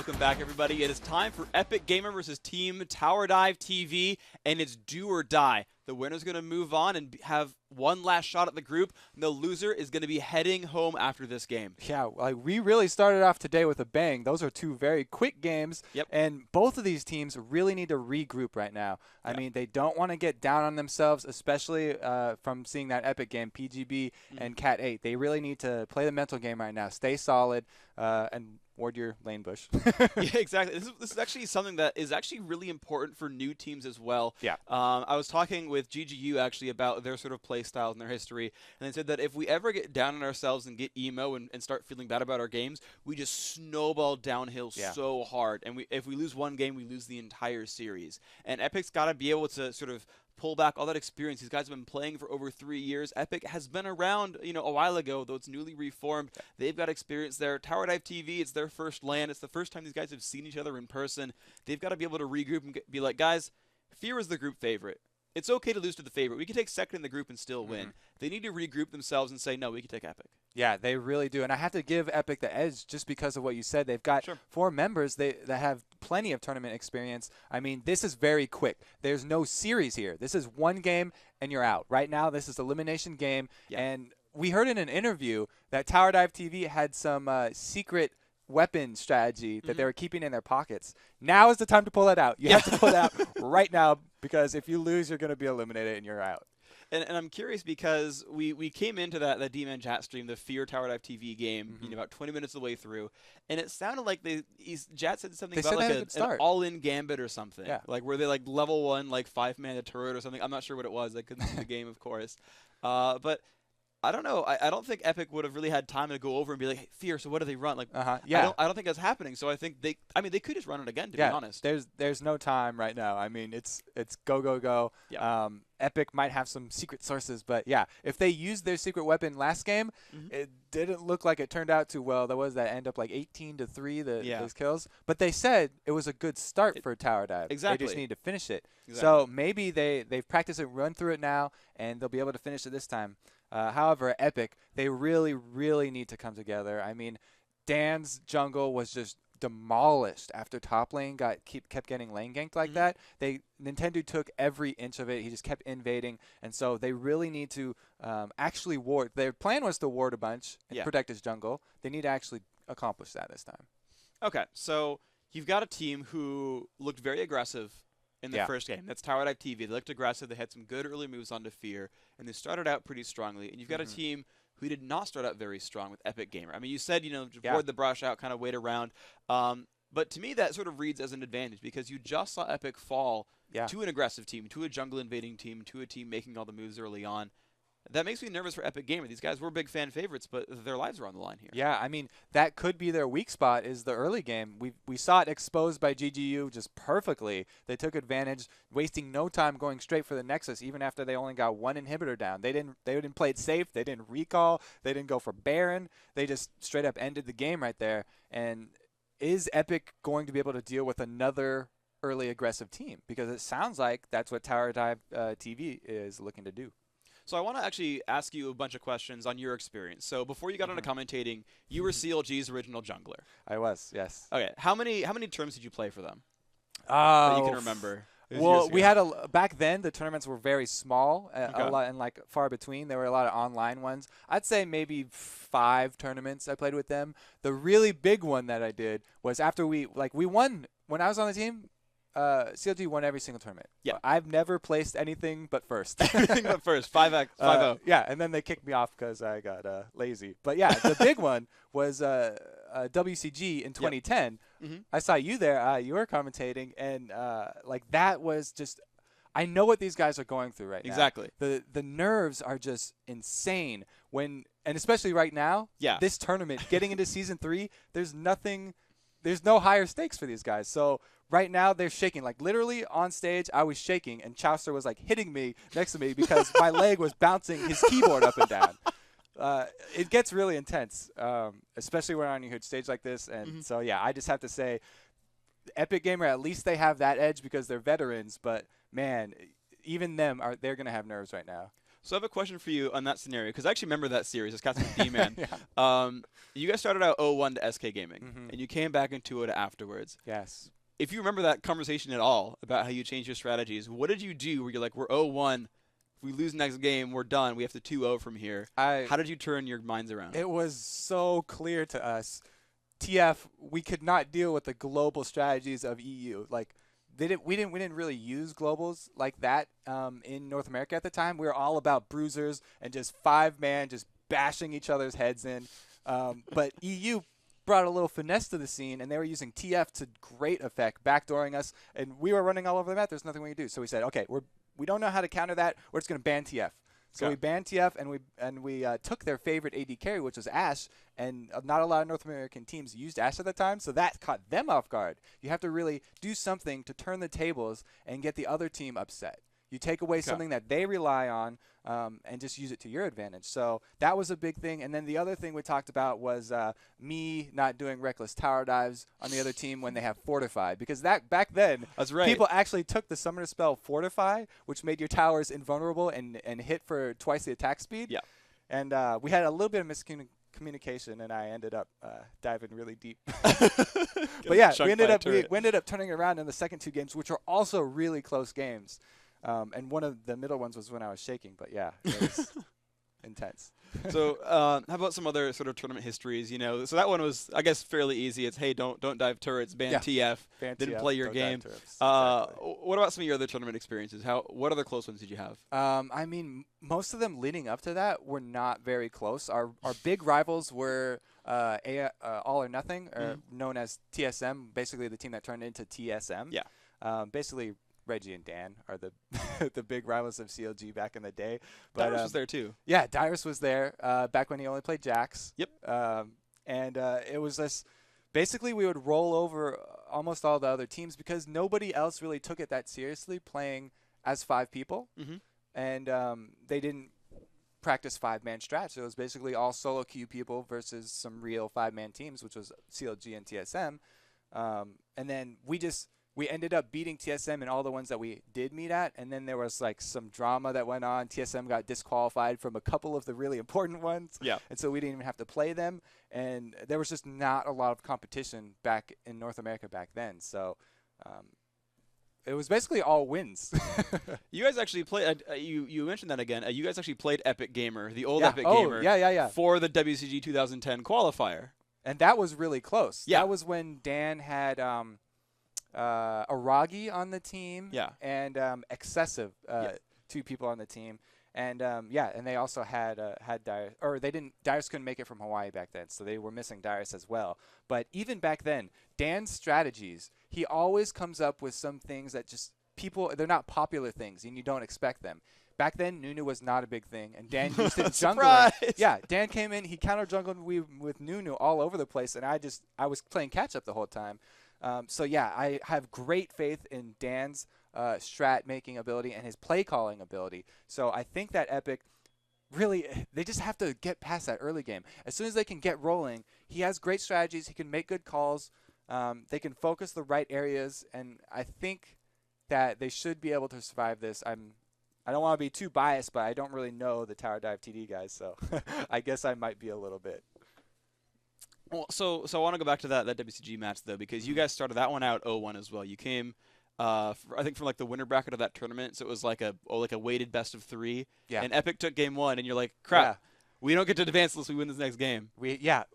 Welcome back, everybody. It is time for Epic Gamer versus Team Tower Dive TV, and it's do or die. The winner's going to move on and have one last shot at the group, and the loser is going to be heading home after this game. Yeah, like we really started off today with a bang. Those are two very quick games, and both of these teams really need to regroup right now. I mean, they don't want to get down on themselves, especially from seeing that Epic game, PGB and Cat 8. They really need to play the mental game right now, stay solid, and ward your lane bush. Yeah, exactly. This is actually something that is actually really important for new teams as well. Yeah. I was talking with GGU actually about their sort of play styles and their history, and they said that if we ever get down on ourselves and get emo and start feeling bad about our games, we just snowball downhill so hard. And if we lose one game, we lose the entire series. And Epic's got to be able to sort of pull back all that experience. These guys have been playing for over 3 years. Epic has been around, a while ago, though it's newly reformed. They've got experience there. Tower Dive TV, it's their first LAN. It's the first time these guys have seen each other in person. They've got to be able to regroup and be like, guys, Fear is the group favorite. It's okay to lose to the favorite. We can take second in the group and still win. They need to regroup themselves and say, no, we can take Epic. Yeah, they really do. And I have to give Epic the edge just because of what you said. They've got 4 members that have plenty of tournament experience. I mean, this is very quick. There's no series here. This is one game and you're out. Right now, this is elimination game. And we heard in an interview that Tower Dive TV had some secret weapon strategy that they were keeping in their pockets. Now is the time to pull that out. You have to pull it out right now, because if you lose, you're going to be eliminated and you're out. And I'm curious because we came into that D-Man chat stream, the Fear Tower Dive TV game, about 20 minutes of the way through, and it sounded like Jat said something about like an all-in gambit or something. Yeah. Like where they like level 1, like 5-man turret or something. I'm not sure what it was. I couldn't see the game, of course. But I don't know. I don't think Epic would have really had time to go over and be like, hey, Fear, so what do they run? Like, I don't think that's happening. So I think they could just run it again, to be honest. There's no time right now. I mean, it's go. Yeah. Epic might have some secret sources, but yeah, if they used their secret weapon last game, it didn't look like it turned out too well. There was that end up like 18-3, those kills. But they said it was a good start for Tower Dive. Exactly. They just need to finish it. Exactly. So maybe they've practiced it, run through it now, and they'll be able to finish it this time. However, Epic, they really, really need to come together. I mean, Dan's jungle was just demolished after top lane kept getting lane ganked like that. Nintendo took every inch of it. He just kept invading, and so they really need to actually ward. Their plan was to ward a bunch and protect his jungle. They need to actually accomplish that this time. Okay, so you've got a team who looked very aggressive in the first game. That's Tower Dive TV. They looked aggressive. They had some good early moves onto Fear, and they started out pretty strongly. And you've got a team who did not start out very strong with Epic Gamer. I mean, you said, ward the brush out, kind of wait around. But to me, that sort of reads as an advantage because you just saw Epic fall to an aggressive team, to a jungle invading team, to a team making all the moves early on. That makes me nervous for Epic Gamer. These guys were big fan favorites, but their lives are on the line here. Yeah, I mean, that could be their weak spot is the early game. We saw it exposed by GGU just perfectly. They took advantage, wasting no time going straight for the Nexus, even after they only got 1 inhibitor down. They didn't play it safe. They didn't recall. They didn't go for Baron. They just straight up ended the game right there. And is Epic going to be able to deal with another early aggressive team? Because it sounds like that's what Tower Dive TV is looking to do. So I want to actually ask you a bunch of questions on your experience. So before you got into commentating, you were CLG's original jungler. I was, yes. Okay. How many terms did you play for them? That you can remember? Well, we had back then the tournaments were very small, a lot and like far between. There were a lot of online ones. I'd say maybe 5 tournaments I played with them. The really big one that I did was after we won when I was on the team. CLG won every single tournament. Yeah, I've never placed anything but first. Anything but first, 5-0. Yeah, and then they kicked me off because I got lazy. But yeah, the big one was WCG in 2010. I saw you there. You were commentating, and that was just. I know what these guys are going through right now. Exactly. The nerves are just insane and especially right now. Yeah. This tournament, getting into season 3, there's no higher stakes for these guys. So right now they're shaking. Like literally on stage, I was shaking, and Chaucer was like hitting me next to me because my leg was bouncing his keyboard up and down. It gets really intense, especially when on a huge stage like this. And so yeah, I just have to say, Epic Gamer, at least they have that edge because they're veterans. But man, even they're gonna have nerves right now. So I have a question for you on that scenario, because I actually remember that series as Captain D-Man. Yeah. You guys started out 0-1 to SK Gaming, and you came back into it afterwards. Yes. If you remember that conversation at all about how you changed your strategies, what did you do where you're like, we're 0-1, if we lose next game, we're done, we have to 2-0 from here? How did you turn your minds around? It was so clear to us. TF, we could not deal with the global strategies of EU. Like, we didn't really use globals like that in North America at the time. We were all about bruisers and just 5-man, just bashing each other's heads in. But EU brought a little finesse to the scene, and they were using TF to great effect, backdooring us, and we were running all over the map. There's nothing we could do. So we said, okay, we don't know how to counter that. We're just going to ban TF. So we banned TF, and we took their favorite AD carry, which was Ashe, and not a lot of North American teams used Ashe at the time, so that caught them off guard. You have to really do something to turn the tables and get the other team upset. You take away something that they rely on and just use it to your advantage. So that was a big thing. And then the other thing we talked about was me not doing reckless tower dives on the other team when they have Fortify. Because back then, people actually took the summoner spell Fortify, which made your towers invulnerable and hit for twice the attack speed. Yeah. And we had a little bit of miscommunication, and I ended up diving really deep. But yeah, we ended up turning it around in the second 2 games, which were also really close games. And one of the middle ones was when I was shaking, but yeah, it was intense. So how about some other sort of tournament histories? So that one was, I guess, fairly easy. It's, hey, don't dive turrets, ban TF, didn't play your game. Exactly. What about some of your other tournament experiences? What other close ones did you have? I mean, most of them leading up to that were not very close. Our big rivals were All or Nothing, or known as TSM, basically the team that turned into TSM. Yeah. Basically, Reggie and Dan are the big rivals of CLG back in the day. But Dyrus was there too. Yeah, Dyrus was there back when he only played Jax. Yep. And it was this. Basically, we would roll over almost all the other teams because nobody else really took it that seriously, playing as 5 people. And they didn't practice 5-man strats. It was basically all solo queue people versus some real 5-man teams, which was CLG and TSM. And then we ended up beating TSM in all the ones that we did meet at, and then there was like some drama that went on. TSM got disqualified from a couple of the really important ones, and so we didn't even have to play them. And there was just not a lot of competition back in North America back then. So it was basically all wins. You guys actually played. You mentioned that again. You guys actually played Epic Gamer, the old Epic Gamer, for the WCG 2010 qualifier, and that was really close. Yeah. That was when Dan had. Aragi on the team, and Excessive, 2 people on the team, and and they also had Dyrus, or Dyrus couldn't make it from Hawaii back then, so they were missing Dyrus as well. But even back then, Dan's strategies, he always comes up with some things that just they're not popular things, and you don't expect them. Back then, Nunu was not a big thing, and Dan used it jungling. Yeah, Dan came in, he counter jungled with Nunu all over the place, and I was playing catch up the whole time. So yeah, I have great faith in Dan's strat making ability and his play calling ability. So I think that Epic really, they just have to get past that early game. As soon as they can get rolling, he has great strategies. He can make good calls. They can focus the right areas, and I think that they should be able to survive this. I don't want to be too biased, but I don't really know the Tower Dive TD guys, so I guess I might be a little bit. Well, so I want to go back to that WCG match though, because you guys started that one out 0-1 as well. You came, I think, from like the winner bracket of that tournament, so it was like a weighted best of 3. Yeah. And Epic took game 1, and you're like, crap, we don't get to advance unless we win this next game.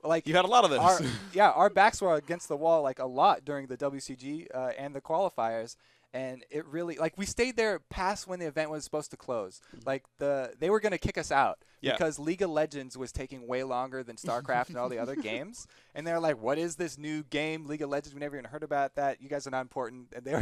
Like you had a lot of those. Our backs were against the wall like a lot during the WCG and the qualifiers. And it really, like, we stayed there past when the event was supposed to close. Like, they were going to kick us out because League of Legends was taking way longer than StarCraft and all the other games. And they're like, what is this new game, League of Legends? We never even heard about that. You guys are not important. And they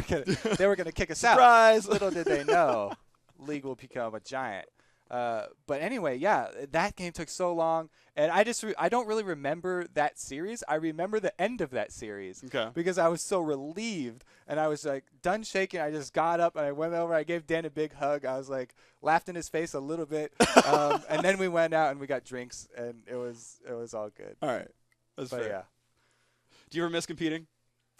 were gonna kick us out. Surprise! Little did they know, League will become a giant. But anyway, that game took so long, and I don't really remember that series. I remember the end of that series because I was so relieved, and I was like done shaking. I just got up and I went over. I gave Dan a big hug. I was like laughed in his face a little bit, and then we went out and we got drinks, and it was all good. All right, that's fair. Yeah. Do you ever miss competing?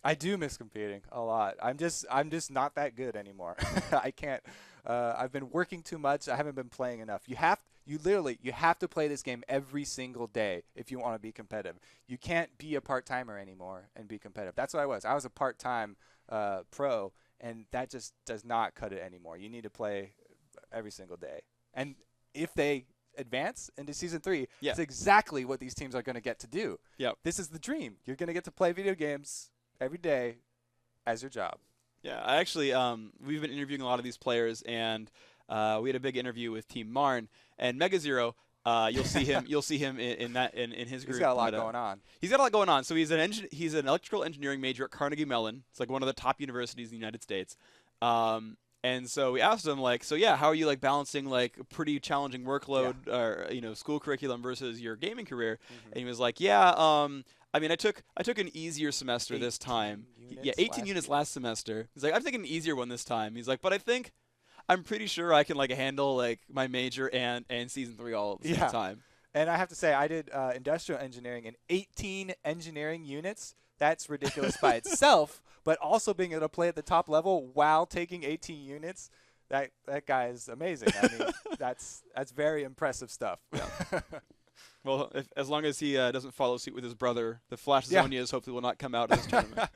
I do miss competing a lot. I'm just not that good anymore. I can't. I've been working too much. I haven't been playing enough. You have to play this game every single day if you want to be competitive. You can't be a part-timer anymore and be competitive. That's what I was. I was a part-time pro, and that just does not cut it anymore. You need to play every single day. And if they advance into Season 3, it's exactly what these teams are going to get to do. Yep. This is the dream. You're going to get to play video games every day as your job. Yeah, I actually, we've been interviewing a lot of these players, and we had a big interview with Team Marn and Mega Zero. You'll see him. You'll see him in his group. He's got a lot going on. He's got a lot going on. So he's an electrical engineering major at Carnegie Mellon. It's like one of the top universities in the United States. And so we asked him, like, so yeah, how are you like balancing like a pretty challenging workload or school curriculum versus your gaming career? And he was like, yeah, I mean, I took an easier semester this time. 18 units last semester. He's like, I've taken an easier one this time. He's like, but I'm pretty sure I can like handle like my major and Season 3 all at the same time. And I have to say, I did industrial engineering in 18 engineering units. That's ridiculous by itself. But also being able to play at the top level while taking 18 units, that guy is amazing. I mean, that's very impressive stuff. Yeah. Well, as long as he doesn't follow suit with his brother, the Flash Zonias hopefully will not come out of this tournament.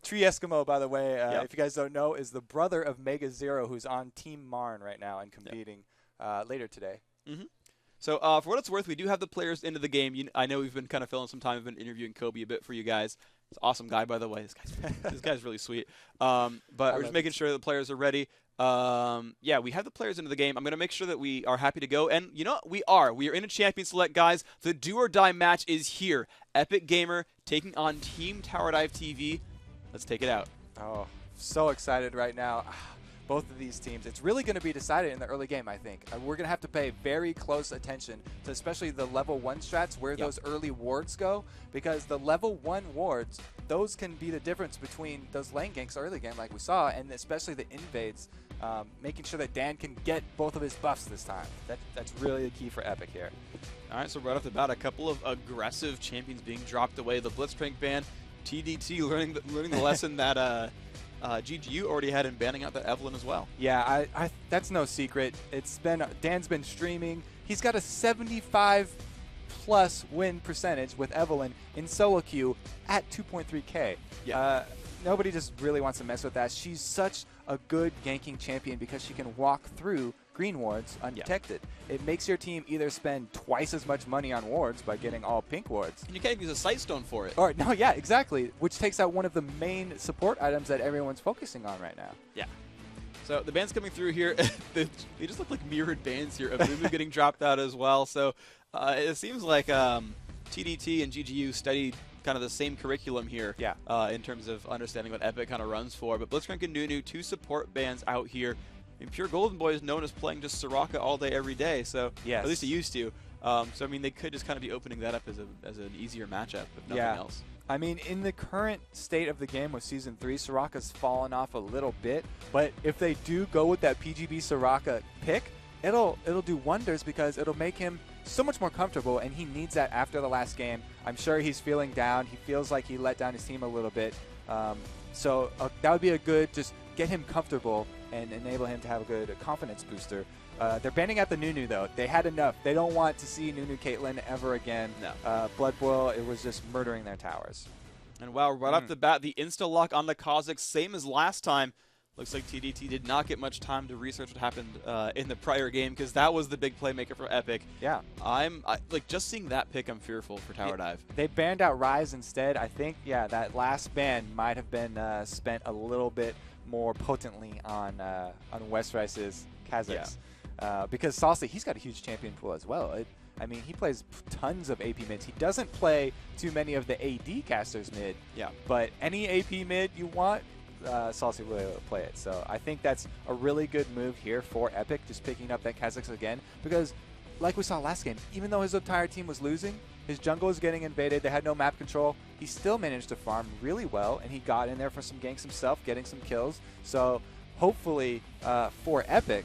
Tree Eskimo, by the way, if you guys don't know, is the brother of Mega Zero, who's on Team Marn right now and competing later today. So for what it's worth, we do have the players into the game. I know we've been kind of filling some time. We've been interviewing Kobe a bit for you guys. He's an awesome guy, by the way. This guy's really sweet. But we're just making sure the players are ready. Yeah, we have the players into the game. I'm going to make sure that we are happy to go. And you know what? We are. We are in a Champion Select, guys. The do or die match is here. Epic Gamer taking on Team Tower Dive TV. Let's take it out. Oh, so excited right now. Both of these teams. It's really going to be decided in the early game, I think. We're going to have to pay very close attention to especially the level 1 strats, where those early wards go, because the level 1 wards, those can be the difference between those lane ganks early game like we saw, and especially the invades, making sure that Dan can get both of his buffs this time. That's really the key for Epic here. All right, so right off the bat, a couple of aggressive champions being dropped away. The Blitzcrank ban, TDT learning the lesson that GGU already had in banning out that Evelyn as well. Yeah, that's no secret. Dan's been streaming. He's got a 75+ win percentage with Evelyn in solo queue at 2.3K. Yeah. Nobody just really wants to mess with that. She's such a good ganking champion because she can walk through green wards undetected. It makes your team either spend twice as much money on wards by getting all pink wards. And you can't use a sight stone for it. Or no, yeah, exactly. Which takes out one of the main support items that everyone's focusing on right now. Yeah. So the bands coming through here, they just look like mirrored bands here. Abumu getting dropped out as well. So it seems like TDT and GGU studied kind of the same curriculum here in terms of understanding what Epic kind of runs for. But Blitzcrank and Nunu, 2 support bands out here. And Pure Golden Boy is known as playing just Soraka all day, every day. So at least he used to. So I mean, they could just kind of be opening that up as an easier matchup, if nothing else. I mean, in the current state of the game with Season 3, Soraka's fallen off a little bit. But if they do go with that PGB Soraka pick, it'll do wonders because it'll make him so much more comfortable, and he needs that after the last game. I'm sure he's feeling down. He feels like he let down his team a little bit. So that would be a good, just get him comfortable and enable him to have a good confidence booster. They're banning out the Nunu, though. They had enough. They don't want to see Nunu Caitlyn ever again. No. Blood Boil, it was just murdering their towers. And wow, right off the bat, the insta-lock on the Kazakhs, same as last time. Looks like TDT did not get much time to research what happened in the prior game, because that was the big playmaker for Epic. Yeah. Like, just seeing that pick, I'm fearful for Tower Dive. They banned out Ryze instead. I think, that last ban might have been spent a little bit more potently on West Rice's Kazakhs. Yeah. Because Salsa, he's got a huge champion pool as well. I mean, he plays tons of AP mids. He doesn't play too many of the AD casters mid. Yeah. But any AP mid you want, Salsa will play it. So I think that's a really good move here for Epic, just picking up that Kazakhs again. Because, like we saw last game, even though his entire team was losing, his jungle was getting invaded, they had no map control, he still managed to farm really well, and he got in there for some ganks himself, getting some kills. So hopefully for Epic,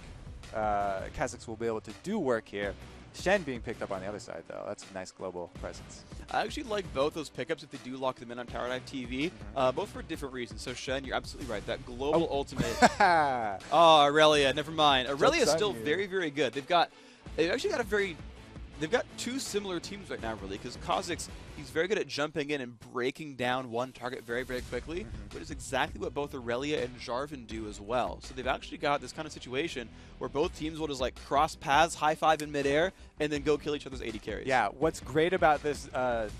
Kazakhs will be able to do work here. Shen being picked up on the other side, though. That's a nice global presence. I actually like both those pickups if they do lock them in on Tower Dive TV, both for different reasons. So Shen, you're absolutely right. That global ultimate. Oh, Aurelia, never mind. Aurelia is still very, very good. They've actually got they've got two similar teams right now, really, because Kha'Zix, he's very good at jumping in and breaking down one target very, very quickly, but it's exactly what both Aurelia and Jarvan do as well. So they've actually got this kind of situation where both teams will just like cross paths, high five in midair, and then go kill each other's AD carries. Yeah, what's great about this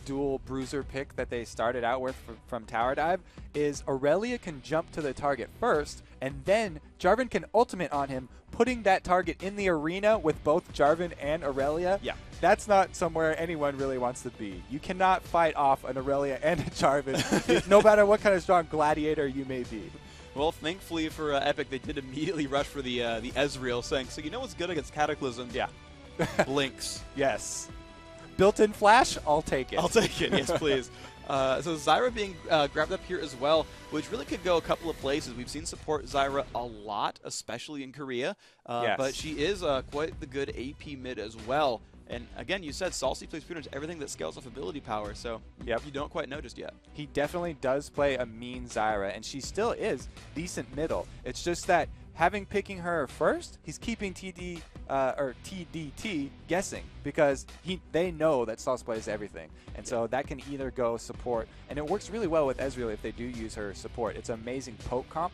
dual bruiser pick that they started out with from Tower Dive is Aurelia can jump to the target first, and then Jarvan can ultimate on him, putting that target in the arena with both Jarvan and Aurelia. Yeah. That's not somewhere anyone really wants to be. You cannot fight off an Aurelia and a Jarvan, no matter what kind of strong gladiator you may be. Well, thankfully for Epic, they did immediately rush for the Ezreal, saying, so you know what's good against Cataclysm? Yeah. Blinks. Yes. Built-in flash? I'll take it. I'll take it. Yes, please. So Zyra being grabbed up here as well, which really could go a couple of places. We've seen support Zyra a lot, especially in Korea, yes. but she is quite the good AP mid as well. And again, you said Salsi plays pretty much everything that scales off ability power, so you don't quite know just yet. He definitely does play a mean Zyra, and she still is decent middle. It's just that picking her first, he's keeping TDT guessing because they know that Sauce plays everything. And so that can either go support, and it works really well with Ezreal if they do use her support. It's an amazing poke comp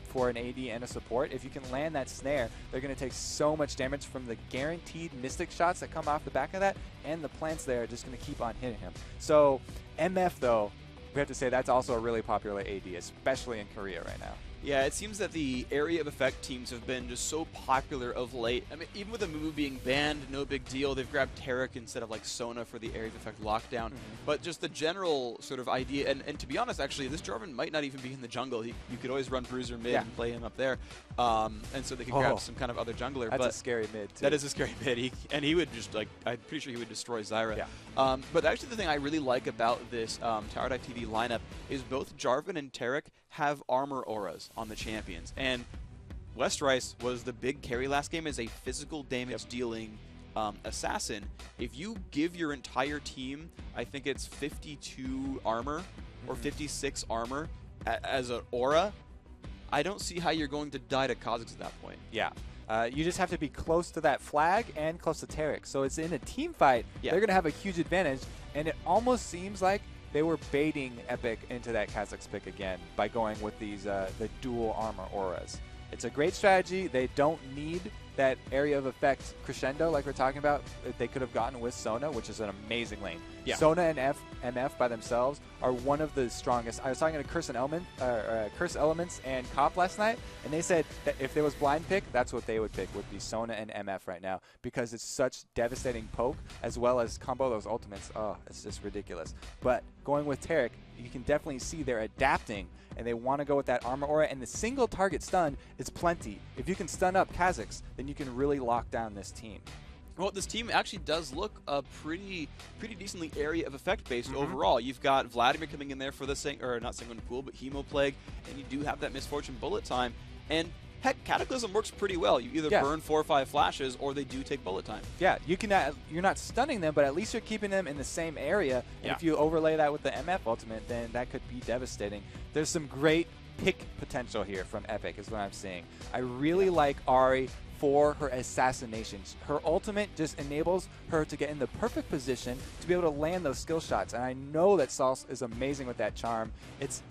for an AD and a support. If you can land that snare, they're going to take so much damage from the guaranteed Mystic shots that come off the back of that, and the plants there are just going to keep on hitting him. So MF, though, we have to say that's also a really popular AD, especially in Korea right now. Yeah, it seems that the area of effect teams have been just so popular of late. I mean, even with the move being banned, no big deal. They've grabbed Taric instead of like Sona for the area of effect lockdown. But just the general sort of idea, and to be honest, actually, this Jarvan might not even be in the jungle. You could always run Bruiser mid and play him up there. And so they could grab some kind of other jungler. That's a scary mid, too. That is a scary mid. He would just, like, I'm pretty sure he would destroy Zyra. Yeah. But actually the thing I really like about this Tower Dive TV lineup is both Jarvan and Taric have armor auras on the champions. And Westrice was the big carry last game as a physical damage dealing assassin. If you give your entire team, I think it's 52 armor or 56 armor as an aura, I don't see how you're going to die to Kha'Zix at that point. Yeah. You just have to be close to that flag and close to Taric. So it's in a team fight. They're going to have a huge advantage. And it almost seems like they were baiting Epic into that Kha'Zix pick again by going with these the dual armor auras. It's a great strategy. They don't need that area of effect crescendo like we're talking about. They could have gotten with Sona, which is an amazing lane. Yeah. Sona and MF by themselves are one of the strongest. I was talking to Curse Elements and Cop last night, and they said that if there was blind pick, that's what they would pick, would be Sona and MF right now, because it's such devastating poke as well as combo those ultimates. Oh, it's just ridiculous. But going with Taric, you can definitely see they're adapting, and they want to go with that armor aura, and the single target stun is plenty. If you can stun up Kha'Zix, then you can really lock down this team. Well, this team actually does look pretty decently area of effect based overall. You've got Vladimir coming in there for the not Sanguine Pool, but Hemoplague, and you do have that Misfortune bullet time. And heck, Cataclysm works pretty well. You either burn 4 or 5 flashes, or they do take bullet time. Yeah, you're not stunning them, but at least you're keeping them in the same area. And if you overlay that with the MF ultimate, then that could be devastating. There's some great pick potential here from Epic, is what I'm seeing. I really like Ahri for her assassinations. Her ultimate just enables her to get in the perfect position to be able to land those skill shots. And I know that Sauce is amazing with that charm. It's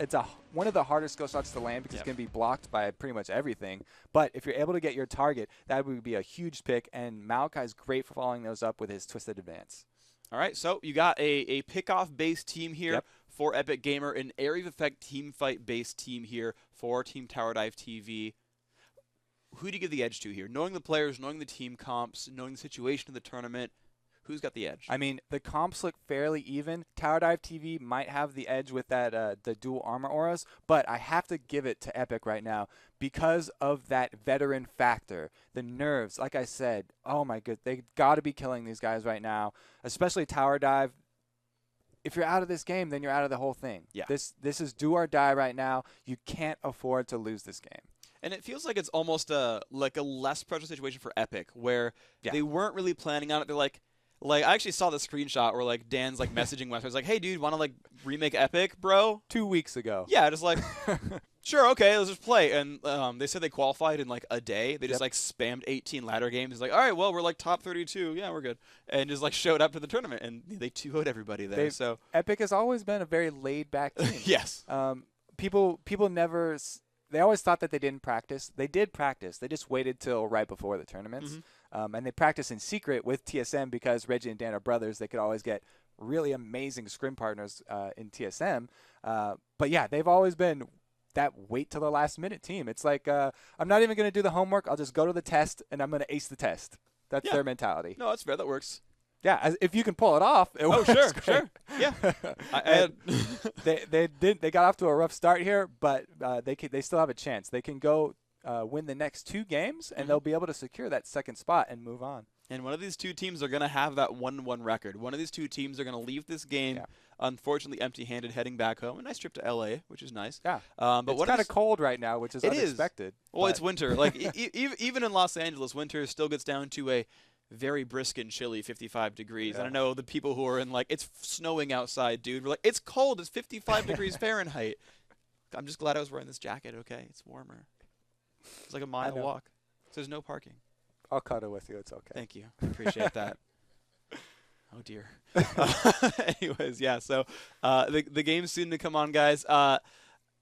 one of the harder skill shots to land because it's going to be blocked by pretty much everything. But if you're able to get your target, that would be a huge pick. And Maokai's great for following those up with his Twisted Advance. All right, so you got a pick-off-based team here for Epic Gamer, an area of effect team fight-based team here for Team Tower Dive TV. Who do you give the edge to here? Knowing the players, knowing the team comps, knowing the situation of the tournament, who's got the edge? I mean, the comps look fairly even. Tower Dive TV might have the edge with that the dual armor auras, but I have to give it to Epic right now because of that veteran factor. The nerves, like I said, oh my god, they got to be killing these guys right now, especially Tower Dive. If you're out of this game, then you're out of the whole thing. Yeah. This is do or die right now. You can't afford to lose this game. And it feels like it's almost a less pressure situation for Epic, where they weren't really planning on it. They're like I actually saw the screenshot where like Dan's like messaging Westwood, like, "Hey dude, want to like remake Epic, bro?" 2 weeks ago. Yeah, just like sure, okay, let's just play. And they said they qualified in like a day. They just like spammed 18 ladder games. It's like, all right, well, we're like top 32. Yeah, we're good. And just like showed up to the tournament, and they 2-0'd everybody there. So Epic has always been a very laid back team. Yes. People never. They always thought that they didn't practice. They did practice. They just waited till right before the tournaments. And they practice in secret with TSM because Reggie and Dan are brothers. They could always get really amazing scrim partners in TSM. But yeah, they've always been that wait till the last minute team. It's like, I'm not even going to do the homework. I'll just go to the test and I'm going to ace the test. That's their mentality. No, that's fair. That works. Yeah, if you can pull it off, it works. Oh, sure. Yeah. They got off to a rough start here, but they still have a chance. They can go win the next 2 games, and they'll be able to secure that second spot and move on. And one of these 2 teams are going to have that 1-1 record. One of these 2 teams are going to leave this game, unfortunately, empty-handed, heading back home. A nice trip to LA, which is nice. Yeah. But it's kind of cold right now, which is unexpected. Well, it's winter. Like even in Los Angeles, winter still gets down to a very brisk and chilly 55 degrees. And I know the people who are in like, it's snowing outside, dude. We're like, it's cold. It's 55 degrees Fahrenheit. I'm just glad I was wearing this jacket, okay? It's warmer. It's like a mile walk. So there's no parking. I'll cuddle with you. It's okay. Thank you. I appreciate that. Oh, dear. Anyways, yeah. So the game's soon to come on, guys.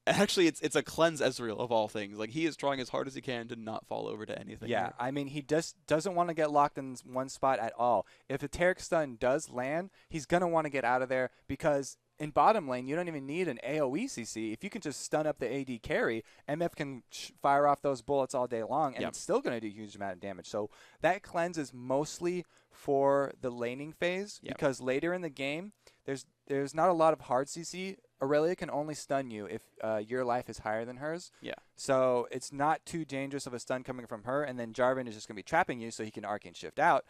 Actually, it's a cleanse Ezreal of all things. Like, he is trying as hard as he can to not fall over to anything. Yeah, here. I mean, he just doesn't want to get locked in one spot at all. If the Taric stun does land, he's going to want to get out of there because in bottom lane, you don't even need an AoE CC. If you can just stun up the AD carry, MF can fire off those bullets all day long, and it's still going to do a huge amount of damage. So that cleanse is mostly for the laning phase because later in the game, there's not a lot of hard CC. Aurelia can only stun you if your life is higher than hers. Yeah. So it's not too dangerous of a stun coming from her, and then Jarvan is just going to be trapping you so he can Arcane Shift out.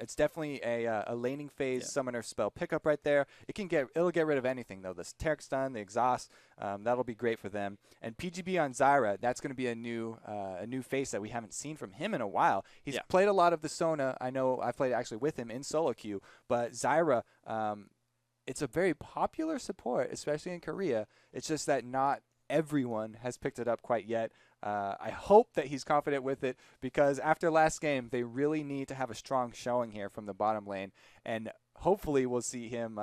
It's definitely a laning phase summoner spell pickup right there. It'll get rid of anything, though. The Taric stun, the exhaust, that'll be great for them. And PGB on Zyra, that's going to be a new face that we haven't seen from him in a while. He's played a lot of the Sona. I know I've played actually with him in solo queue, but Zyra, it's a very popular support, especially in Korea. It's just that not everyone has picked it up quite yet. I hope that he's confident with it because after last game, they really need to have a strong showing here from the bottom lane. And hopefully we'll see him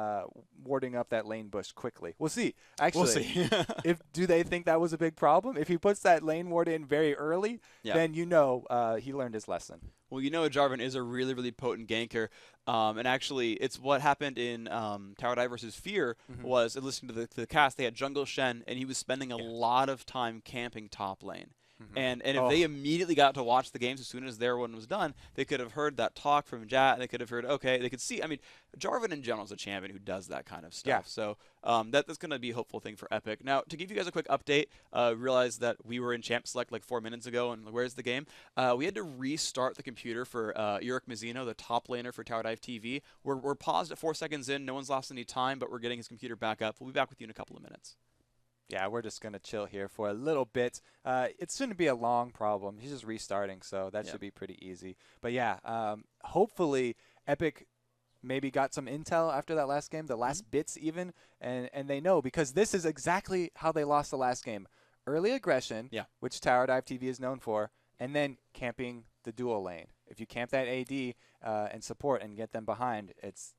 warding up that lane bush quickly. We'll see. Actually, we'll see. Do they think that was a big problem? If he puts that lane ward in very early, then he learned his lesson. Well, Jarvan is a really, really potent ganker. And actually, it's what happened in Tower Dive versus Fear was, listening to the cast, they had Jungle Shen, and he was spending a lot of time camping top lane. And if they immediately got to watch the games as soon as their one was done, they could have heard that talk from Jat, and they could have heard, they could see. I mean, Jarvan in general is a champion who does that kind of stuff. Yeah. So that's going to be a hopeful thing for Epic. Now, to give you guys a quick update, realized that we were in Champ Select like 4 minutes ago, and where's the game? We had to restart the computer for Eric Mazzino, the top laner for Tower Dive TV. We're paused at 4 seconds in. No one's lost any time, but we're getting his computer back up. We'll be back with you in a couple of minutes. Yeah, we're just going to chill here for a little bit. It shouldn't be a long problem. He's just restarting, so that should be pretty easy. But yeah, hopefully Epic maybe got some intel after that last game, the last bits even, and they know because this is exactly how they lost the last game. Early aggression, which Tower Dive TV is known for, and then camping the dual lane. If you camp that AD and support and get them behind, it's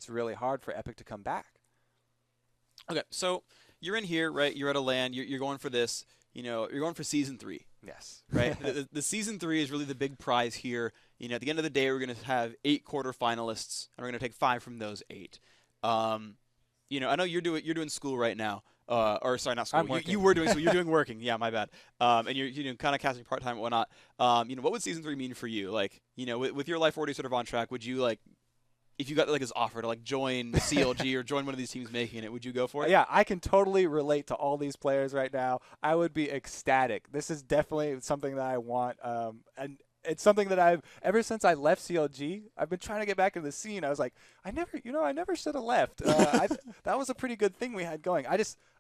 really hard for Epic to come back. Okay, so you're in here, right? You're at a LAN. You're going for this. You're going for Season 3. Yes. Right? the Season 3 is really the big prize here. At the end of the day, we're going to have 8 quarterfinalists, and we're going to take 5 from those 8. I know you're doing school right now. Or sorry, not school. I'm working. You were doing school. You're doing working. Yeah, my bad. And you're kind of casting part-time and whatnot. What would Season 3 mean for you? Like, with your life already sort of on track, would you like, if you got like this offer to like join the CLG or join one of these teams making it, would you go for it? Yeah, I can totally relate to all these players right now. I would be ecstatic. This is definitely something that I want. And it's something that ever since I left CLG, I've been trying to get back into the scene. I was like, I never should have left. That was a pretty good thing we had going.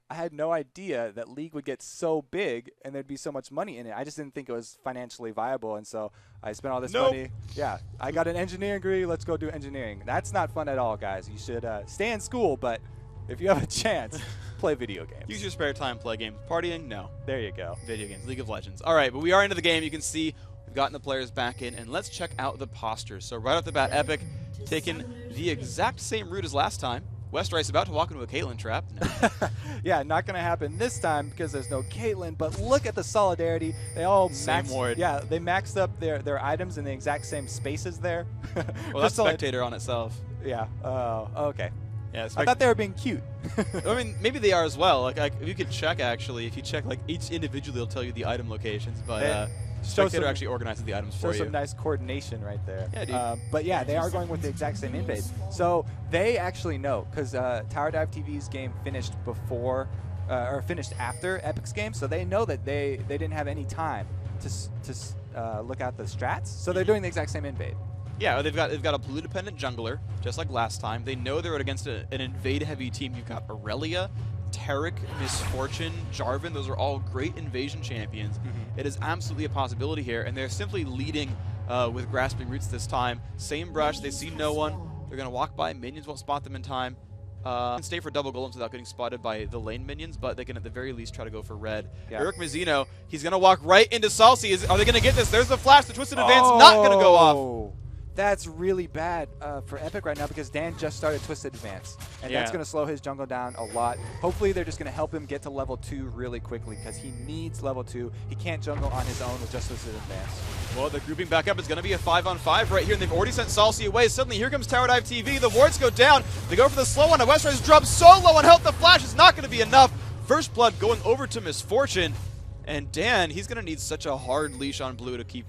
I had no idea that League would get so big and there'd be so much money in it. I just didn't think it was financially viable, and so I spent all this money. Yeah, I got an engineering degree. Let's go do engineering. That's not fun at all, guys. You should stay in school, but if you have a chance, play video games. Use your spare time, play games. Partying? No. There you go. Video games, League of Legends. All right, but we are into the game. You can see we've gotten the players back in, and let's check out the postures. So right off the bat, Epic taking the exact same route as last time. Westrice about to walk into a Caitlyn trap. No. Yeah, not going to happen this time because there's no Caitlyn, but look at the solidarity. They all Yeah, they maxed up their items in the exact same spaces there. Well, that's Spectator on itself. Yeah. Okay. Yeah, I thought they were being cute. I mean, maybe they are as well. Like you could check, actually. If you check, like, each individually will tell you the item locations, but Spectator actually organizes the items for you. Some nice coordination right there. Yeah, dude. But yeah, they are going with the exact same invade. So they actually know, because Tower Dive TV's game finished before, or finished after Epic's game, so they know that they didn't have any time to look at the strats. So they're doing the exact same invade. Yeah, they've got a blue-dependent jungler, just like last time. They know they're against an invade-heavy team. You've got Aurelia, Taric, Misfortune, Jarvan. Those are all great invasion champions. It is absolutely a possibility here, and they're simply leading with Grasping Roots this time. Same brush. They see no one. They're going to walk by. Minions won't spot them in time. Can stay for double golems without getting spotted by the lane minions, but they can at the very least try to go for red. Yeah. Eric Mazzino, he's going to walk right into Salsi. Are they going to get this? There's the flash. The Twisted Advance not going to go off. That's really bad for Epic right now because Dan just started Twisted Advance, and that's going to slow his jungle down a lot. Hopefully, they're just going to help him get to level 2 really quickly because he needs level 2. He can't jungle on his own with just Twisted Advance. Well, the grouping back up is going to be a 5-on-5 right here, and they've already sent Salsi away. Suddenly, here comes Tower Dive TV. The wards go down. They go for the slow one. Westrice drops so low on health. The flash is not going to be enough. First blood going over to Misfortune. And Dan, he's going to need such a hard leash on blue to keep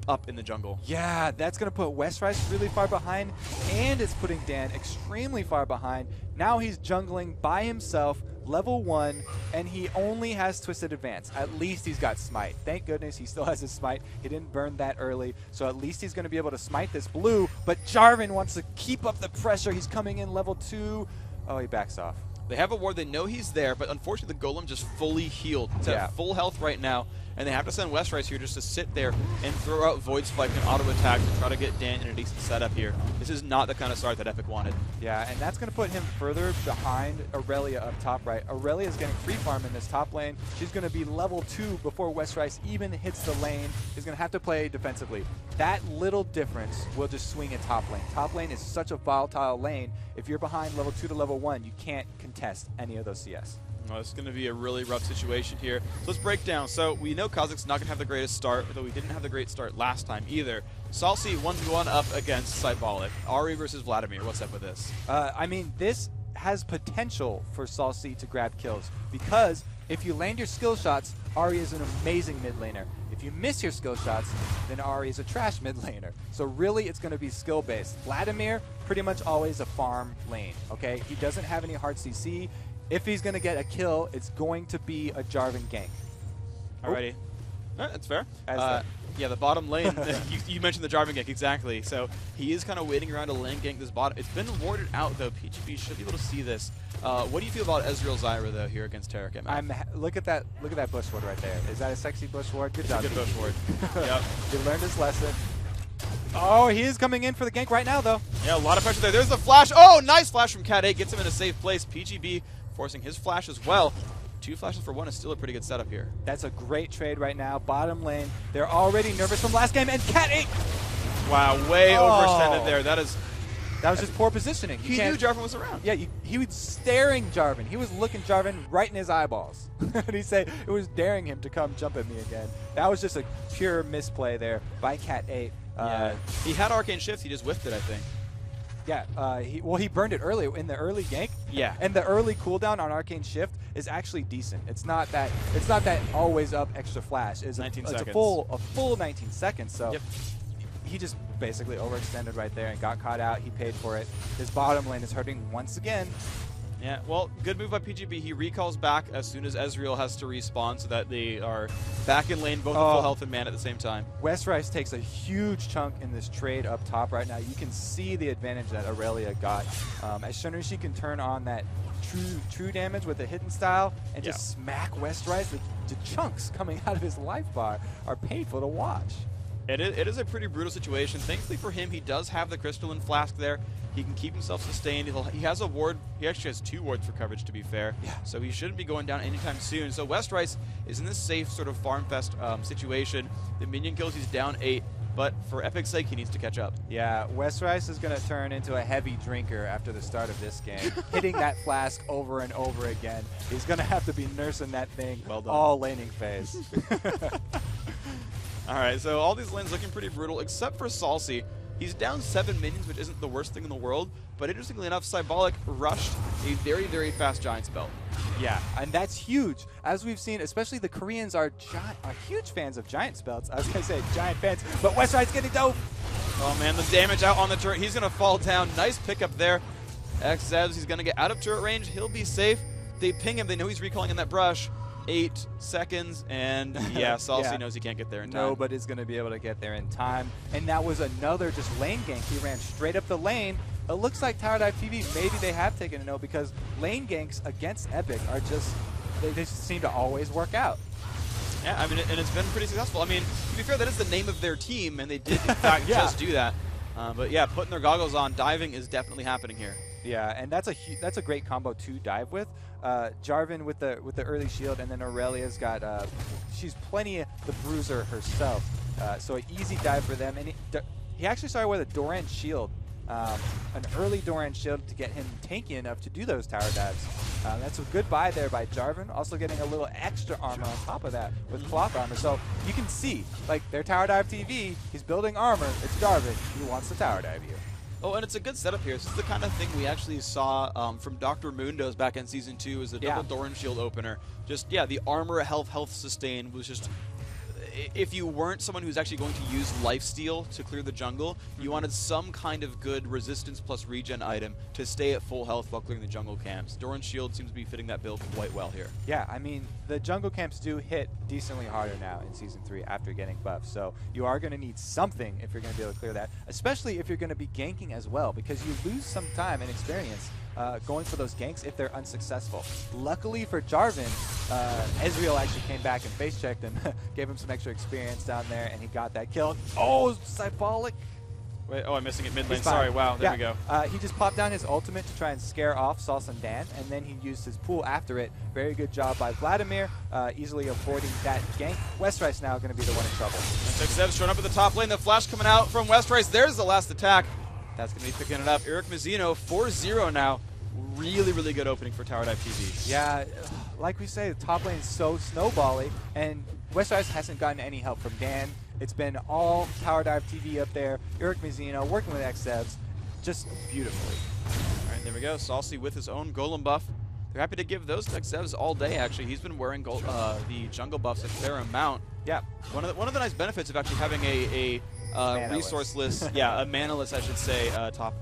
up in the jungle. Yeah, that's going to put Westrice really far behind, and it's putting Dan extremely far behind. Now he's jungling by himself, level 1, and he only has Twisted Advance. At least he's got Smite. Thank goodness he still has his Smite. He didn't burn that early, so at least he's going to be able to smite this blue. But Jarvan wants to keep up the pressure. He's coming in level 2. Oh, he backs off. They have a ward. They know he's there, but unfortunately the golem just fully healed. It's at full health right now, and they have to send Westrice here just to sit there and throw out Void Spike and auto attack to try to get Dan in a decent setup here. This is not the kind of start that Epic wanted. Yeah, and that's going to put him further behind Aurelia up top right. Aurelia is getting free farm in this top lane. She's going to be level 2 before Westrice even hits the lane. He's going to have to play defensively. That little difference will just swing in top lane. Top lane is such a volatile lane. If you're behind level 2 to level 1, you can't contest any of those CS. Well, this is going to be a really rough situation here. So let's break down. So we know Kha'Zix's not going to have the greatest start, though we didn't have the great start last time either. Salsi 1v1 up against Cybolic. Ari versus Vladimir. What's up with this? I mean, this has potential for Salsi to grab kills because if you land your skill shots, Ari is an amazing mid laner. If you miss your skill shots, then Ari is a trash mid laner. So really, it's going to be skill based. Vladimir, pretty much always a farm lane. Okay, he doesn't have any hard CC. If he's going to get a kill, it's going to be a Jarvan gank. Alrighty. That's fair. Yeah, the bottom lane, you mentioned the Jarvan gank, exactly. So he is kind of waiting around to lane gank this bottom. It's been warded out, though. PGB should be able to see this. What do you feel about Ezreal Zyra, though, here against Taric MF? Look at that bush ward right there. Is that a sexy bush ward? Good job. Good bush ward. Yep. He learned his lesson. Oh, he is coming in for the gank right now, though. Yeah, a lot of pressure there. There's the flash. Oh, nice flash from Cat 8. Gets him in a safe place. PGB forcing his flash as well. 2 flashes for 1 is still a pretty good setup here. That's a great trade right now. Bottom lane, they're already nervous from last game, and Cat 8! Wow, way overextended there. That was just poor positioning. He knew Jarvan was around. Yeah, he was staring Jarvan. He was looking Jarvan right in his eyeballs. And he said it was daring him to come jump at me again. That was just a pure misplay there by Cat 8. Yeah. He had Arcane Shift, he just whiffed it, I think. Yeah, he burned it early in the early gank. Yeah. And the early cooldown on Arcane Shift is actually decent. It's not that always up extra flash. It's 19 seconds. It's a full 19 seconds. So yep. He just basically overextended right there and got caught out. He paid for it. His bottom lane is hurting once again. Yeah, well, good move by PGB. He recalls back as soon as Ezreal has to respawn so that they are back in lane, both at full health and man at the same time. Westrice takes a huge chunk in this trade up top right now. You can see the advantage that Aurelia got. As soon as she can turn on that true damage with the hidden style and just smack Westrice, the chunks coming out of his life bar are painful to watch. It is a pretty brutal situation. Thankfully for him, he does have the Crystalline Flask there. He can keep himself sustained. He has a ward. He actually has 2 wards for coverage, to be fair. Yeah. So he shouldn't be going down anytime soon. So Westrice is in this safe sort of farm fest situation. The minion kills, he's down 8. But for Epic's sake, he needs to catch up. Yeah, Westrice is going to turn into a heavy drinker after the start of this game, hitting that flask over and over again. He's going to have to be nursing that thing all laning phase. All right, so all these lanes looking pretty brutal, except for Salsi. He's down 7 minions, which isn't the worst thing in the world, but interestingly enough, Cybolic rushed a very, very fast Giant Spell. Yeah, and that's huge. As we've seen, especially the Koreans are huge fans of Giant Spells. I was going to say Giant fans, but Westrice's getting dope. Oh man, the damage out on the turret. He's going to fall down. Nice pickup there. Xzebs, he's going to get out of turret range. He'll be safe. They ping him. They know he's recalling in that brush. 8 seconds, and yeah, Salsi knows he can't get there in time. Nobody's going to be able to get there in time. And that was another just lane gank. He ran straight up the lane. It looks like Tower Dive TV, maybe they have taken a note because lane ganks against Epic are just, they just seem to always work out. Yeah, I mean, and it's been pretty successful. I mean, to be fair, that is the name of their team, and they did, in fact, just do that. But yeah, putting their goggles on, diving is definitely happening here. Yeah, and that's a great combo to dive with. Jarvan with the early shield, and then Aurelia's got she's plenty of the bruiser herself, so an easy dive for them. And he actually started with a Doran shield, an early Doran shield to get him tanky enough to do those tower dives. That's a good buy there by Jarvan. Also getting a little extra armor on top of that with cloth armor. So you can see, like, their tower dive TV, he's building armor. It's Jarvan. He wants to tower dive you. Oh, and it's a good setup here. This is the kind of thing we actually saw from Dr. Mundo's back in Season 2 as a double Doran shield opener. Just, the armor, health sustain was just... If you weren't someone who's actually going to use lifesteal to clear the jungle, you wanted some kind of good resistance plus regen item to stay at full health while clearing the jungle camps. Doran's shield seems to be fitting that build quite well here. Yeah, I mean, the jungle camps do hit decently harder now in Season 3 after getting buffed, so you are going to need something if you're going to be able to clear that, especially if you're going to be ganking as well, because you lose some time and experience going for those ganks if they're unsuccessful. Luckily for Jarvan, Ezreal actually came back and face-checked and gave him some extra experience down there, and he got that kill. Oh, Cybolic! Wait, I'm missing it mid lane. Sorry, wow, there we go. He just popped down his ultimate to try and scare off Salsa and Dan, and then he used his pool after it. Very good job by Vladimir, easily avoiding that gank. Westrice now going to be the one in trouble. Xzeb's showing up at the top lane. The flash coming out from Westrice. There's the last attack. That's going to be picking it up. Eric Mazzino, 4-0 now. Really, really good opening for Tower Dive TV. Yeah, like we say, the top lane is so snowbally, and Westrice hasn't gotten any help from Dan. It's been all Tower Dive TV up there. Eric Mazzino working with Xzebs just beautifully. All right, there we go. Salsi with his own Golem buff. They're happy to give those to Xzebs all day, actually. He's been wearing the jungle buffs a fair amount. Yeah. One of the nice benefits of actually having a resourceless, a manaless, I should say, top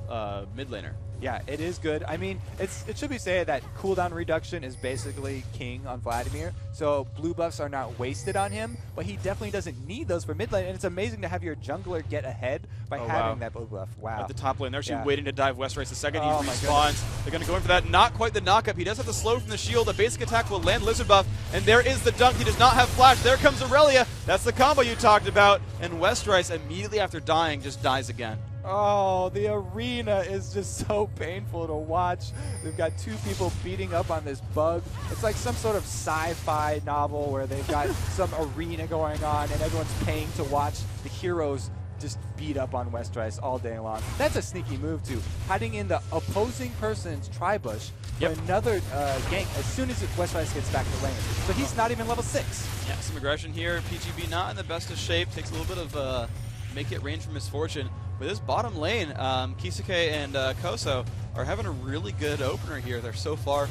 mid laner. Yeah, it is good. I mean, it should be said that cooldown reduction is basically king on Vladimir, so blue buffs are not wasted on him, but he definitely doesn't need those for mid lane, and it's amazing to have your jungler get ahead by having that blue buff. Wow. At the top lane, they're actually waiting to dive Westrice the second he respawns. They're going to go in for that. Not quite the knockup. He does have the slow from the shield. A basic attack will land Lizard buff, and there is the dunk. He does not have flash. There comes Aurelia. That's the combo you talked about, and Westrice immediately after dying just dies again. Oh, the arena is just so painful to watch. We've got 2 people beating up on this bug. It's like some sort of sci-fi novel where they've got some arena going on and everyone's paying to watch the heroes just beat up on Westrice all day long. That's a sneaky move, too. Hiding in the opposing person's tri-bush for another gank as soon as Westrice gets back to lane. So he's not even level 6. Yeah, some aggression here. PGB not in the best of shape. Takes a little bit of make it rain from misfortune. But this bottom lane, Kisuke and Koso are having a really good opener here. They're so far,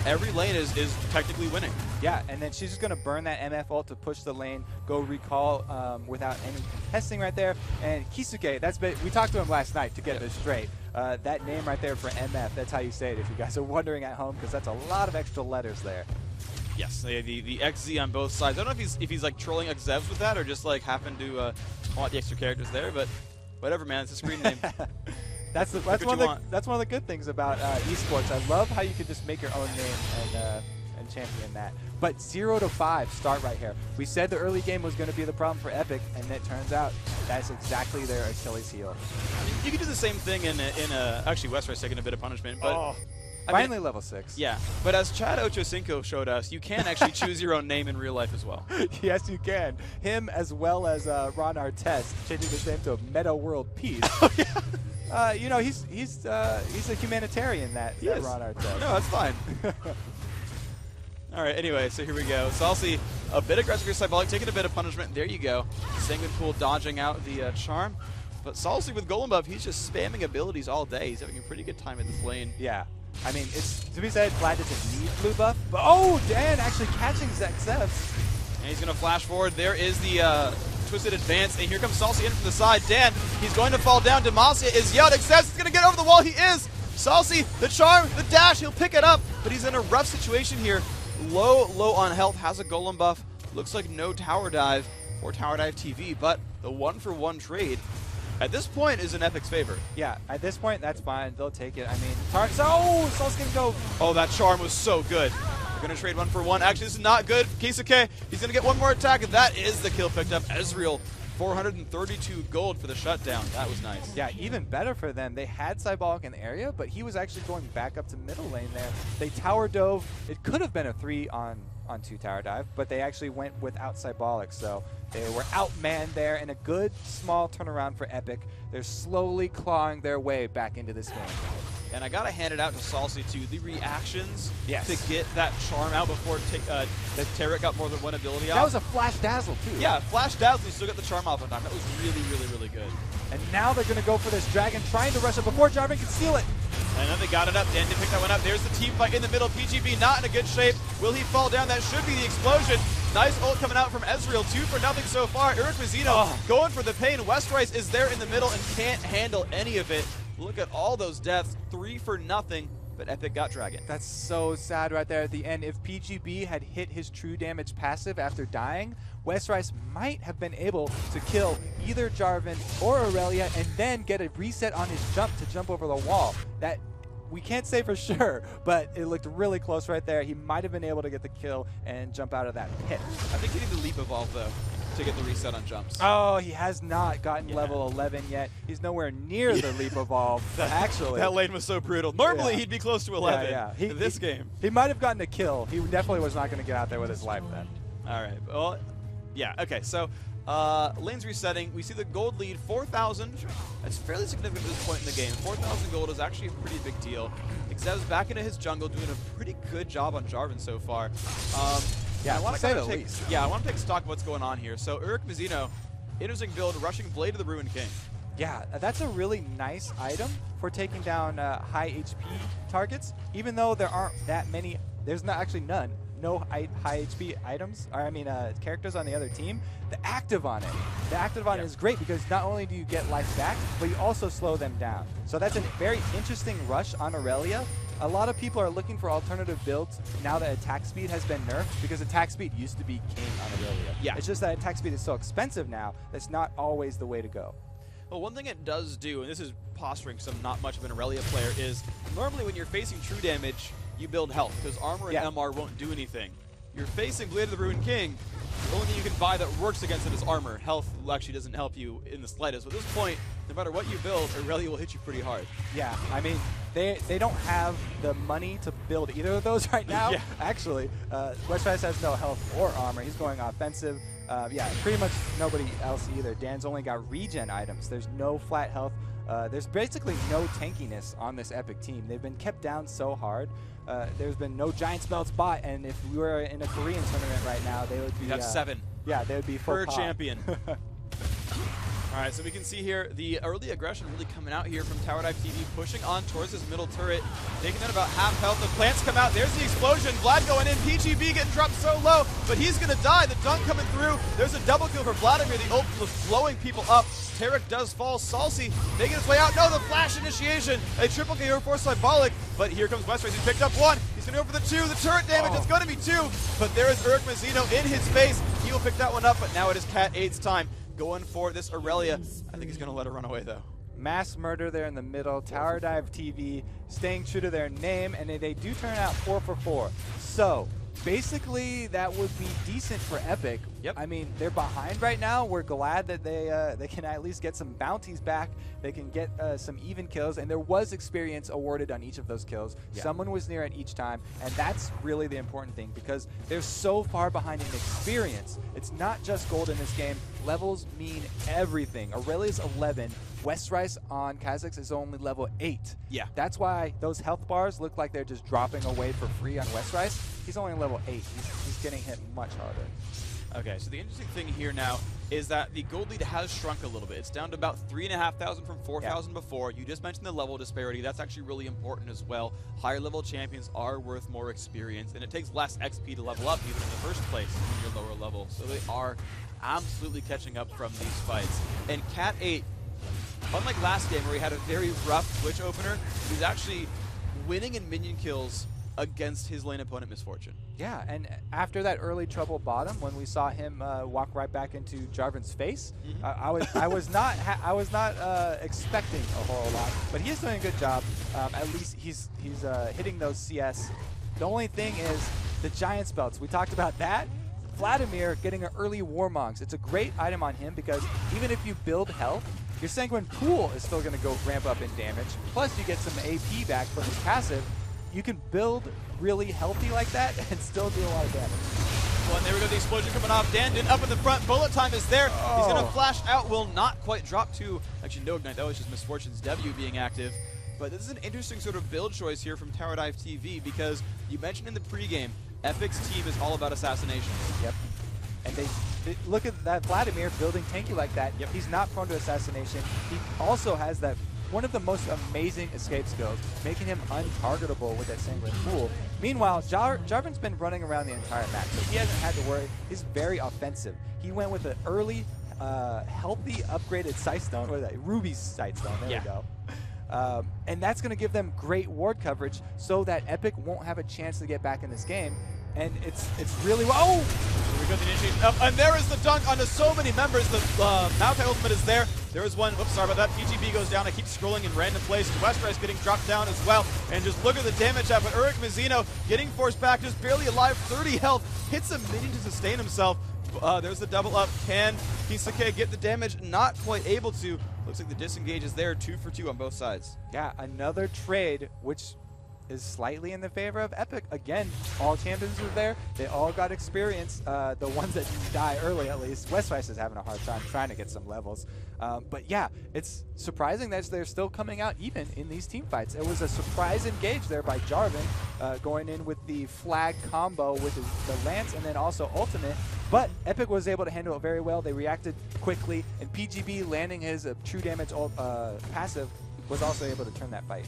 every lane is technically winning. Yeah, and then she's just going to burn that MF ult to push the lane, go recall without any contesting right there. And Kisuke, we talked to him last night to get this straight. That name right there for MF, that's how you say it if you guys are wondering at home, because that's a lot of extra letters there. Yes, the XZ on both sides. I don't know if he's like trolling XZs with that or just like happened to want the extra characters there, but whatever, man. It's a screen name. That's one of the good things about esports. I love how you can just make your own name and champion that. But 0 to 5 start right here. We said the early game was going to be the problem for Epic, and it turns out that's exactly their Achilles heel. I mean, you can do the same thing in actually Westrice taking a bit of punishment, but finally level 6. Yeah, but as Chad Ochocinco showed us, you can actually choose your own name in real life as well. Yes, you can. Him as well as Ron Artest changing his name to Meta World Peace. Oh, yeah. You know, he's a humanitarian, that Ron Artest. No, that's fine. All right, anyway, so here we go. Salsi, a bit aggressive with Cybolic, taking a bit of punishment. There you go. Sanguine dodging out the charm. But Salsi with Golem Buff, he's just spamming abilities all day. He's having a pretty good time in this lane. Yeah. I mean, it's to be said, Vlad doesn't need blue buff. But, oh, Dan actually catching Zexef. And he's going to flash forward. There is the twisted advance. And here comes Salsi in from the side. Dan, he's going to fall down. Demacia is yelled. Zexef is going to get over the wall. He is. Salsi, the charm, the dash, he'll pick it up. But he's in a rough situation here. Low on health, has a golem buff. Looks like no tower dive or tower dive TV, but the 1-for-1 trade at this point is in Epic's favor. Yeah, at this point, that's fine. They'll take it. I mean, Sal's going to go. Oh, that charm was so good. They're going to trade 1-for-1. Actually, this is not good. Keisuke, he's going to get one more attack, and that is the kill picked up. Ezreal, 432 gold for the shutdown. That was nice. Yeah, even better for them. They had Cybolic in the area, but he was actually going back up to middle lane there. They tower dove. It could have been a 3 on 2 tower dive, but they actually went without Cybolic, so they were outmanned there, and a good small turnaround for Epic. They're slowly clawing their way back into this game. And I got to hand it out to Salsi, too. The reactions to get that charm out before the Tarek got more than one ability off. That was a Flash Dazzle, too. Yeah, Flash Dazzle, you still got the charm off on time. That was really good. And now they're going to go for this Dragon, trying to rush it before Jarvan can steal it. And then they got it up. Dan did pick that one up. There's the team fight in the middle. PGB not in a good shape. Will he fall down? That should be the explosion. Nice ult coming out from Ezreal. 2-for-0 so far. Eric Mazzino going for the pain. Westrice is there in the middle and can't handle any of it. Look at all those deaths. 3-for-0, but Epic got Dragon. That's so sad right there at the end. If PGB had hit his true damage passive after dying, Westrice might have been able to kill either Jarvan or Aurelia and then get a reset on his jump to jump over the wall. That we can't say for sure, but it looked really close right there. He might have been able to get the kill and jump out of that pit. I think he needs the leap evolve, though, to get the reset on jumps. Oh, he has not gotten level 11 yet. He's nowhere near the leap evolve, actually. That lane was so brutal. Normally, he'd be close to 11 in this game. He might have gotten a kill. He definitely was not going to get out there with his life then. All right. Well, yeah. Okay, so lanes resetting. We see the gold lead, 4,000. That's fairly significant at this point in the game. 4,000 gold is actually a pretty big deal. Xev's back into his jungle, doing a pretty good job on Jarvan so far. Yeah, I want to least. Yeah, I want to take stock of what's going on here. So Eric Mazzino, interesting build, rushing Blade of the Ruined King. Yeah, that's a really nice item for taking down high HP targets, even though there aren't that many. There's not actually none. No high HP items, or I mean characters on the other team. The active on it. The active on it is great because not only do you get life back, but you also slow them down. So that's a very interesting rush on Aurelia. A lot of people are looking for alternative builds now that attack speed has been nerfed, because attack speed used to be king on Aurelia. Yeah. It's just that attack speed is so expensive now, that's not always the way to go. Well, one thing it does do, and this is posturing because I'm not much of an Aurelia player, is normally when you're facing true damage, you build health, because armor and MR won't do anything. You're facing Blade of the Ruined King, the only thing you can buy that works against it is armor. Health actually doesn't help you in the slightest. But at this point, no matter what you build, Aurelia will hit you pretty hard. Yeah, I mean, they don't have the money to build either of those right now, actually. Westrice has no health or armor. He's going offensive. Yeah, pretty much nobody else either. Dan's only got regen items. There's no flat health. There's basically no tankiness on this Epic team. They've been kept down so hard. There's been no giant spells bought, and if we were in a Korean tournament right now, they would be... You'd have 7. Yeah, they would be full per champion. All right, so we can see here the early aggression really coming out here from Tower Dive TV, pushing on towards this middle turret, taking in about half health. The plants come out. There's the explosion. Vlad going in. PGB getting dropped so low, but he's going to die. The dunk coming through. There's a double kill for Vladimir. The ult was blowing people up. Tarek does fall. Salsi making his way out. No, the flash initiation. A triple KO for Cybolic, but here comes Westrace. He picked up one. He's going to go for the two. The turret damage is going to be two, but there is Eric Mazzino in his face. He will pick that one up, but now it is Cat 8's time. Going for this Aurelia. I think he's going to let her run away, though. Mass murder there in the middle. Tower Dive TV staying true to their name, and they do turn out 4 for 4. So basically, that would be decent for Epic. Yep. I mean, they're behind right now. We're glad that they can at least get some bounties back. They can get some even kills, and there was experience awarded on each of those kills. Yeah. Someone was near it each time, and that's really the important thing because they're so far behind in experience. It's not just gold in this game. Levels mean everything. Aurelia's 11. Westrice on Kha'Zix is only level 8. Yeah. That's why those health bars look like they're just dropping away for free on Westrice. He's only level 8. He's getting hit much harder. Okay, so the interesting thing here now is that the gold lead has shrunk a little bit. It's down to about 3,500 from 4,000 before. You just mentioned the level disparity. That's actually really important as well. Higher level champions are worth more experience, and it takes less XP to level up even in the first place when you're lower level. So they are absolutely catching up from these fights. And Cat 8, unlike last game where he had a very rough Twitch opener, he's actually winning in minion kills against his lane opponent Misfortune. Yeah, and after that early trouble bottom, when we saw him walk right back into Jarvan's face, I was not expecting a whole lot, but he is doing a good job. At least he's hitting those CS. The only thing is the Giant's belts. We talked about that. Vladimir getting an early Warmongs. It's a great item on him because even if you build health, your Sanguine Pool is still going to go ramp up in damage. Plus, you get some AP back from his passive. You can build really healthy like that and still do a lot of damage. Well, and there we go, the explosion coming off. Dandin up in the front. Bullet time is there. Oh. He's going to flash out. Will not quite drop to. Actually, no ignite. That was just Misfortune's W being active. But this is an interesting sort of build choice here from Tower Dive TV because you mentioned in the pregame, Epic's team is all about assassination. Yep. And they look at that Vladimir building tanky like that. Yep. He's not prone to assassination. He also has that one of the most amazing escape skills, making him untargetable with that Sanguine Pool. Meanwhile, Jarvan's been running around the entire map, so he hasn't had to worry. He's very offensive. He went with an early, healthy, upgraded Sightstone, or that Ruby's Sightstone, there we go. And that's going to give them great ward coverage so that Epic won't have a chance to get back in this game. And it's really well. Oh! Here we go, the initiation up, and there is the dunk onto so many members. The Maokai ultimate is there. There is one. Whoops, sorry about that. PGB goes down. I keep scrolling in random places. Westrice getting dropped down as well. And just look at the damage out. But Eric Mazzino getting forced back, just barely alive, 30 health. Hits a minion to sustain himself. There's the double up. Can Kisake get the damage? Not quite able to. Looks like the disengage is there. 2 for 2 on both sides. Yeah, another trade, which is slightly in the favor of Epic. Again, all champions were there. They all got experience. The ones that die early, at least. Westrice is having a hard time trying to get some levels. But yeah, it's surprising that they're still coming out even in these team fights. It was a surprise engage there by Jarvan, going in with the flag combo with the Lance and then also ultimate. But Epic was able to handle it very well. They reacted quickly, and PGB landing his true damage passive was also able to turn that fight.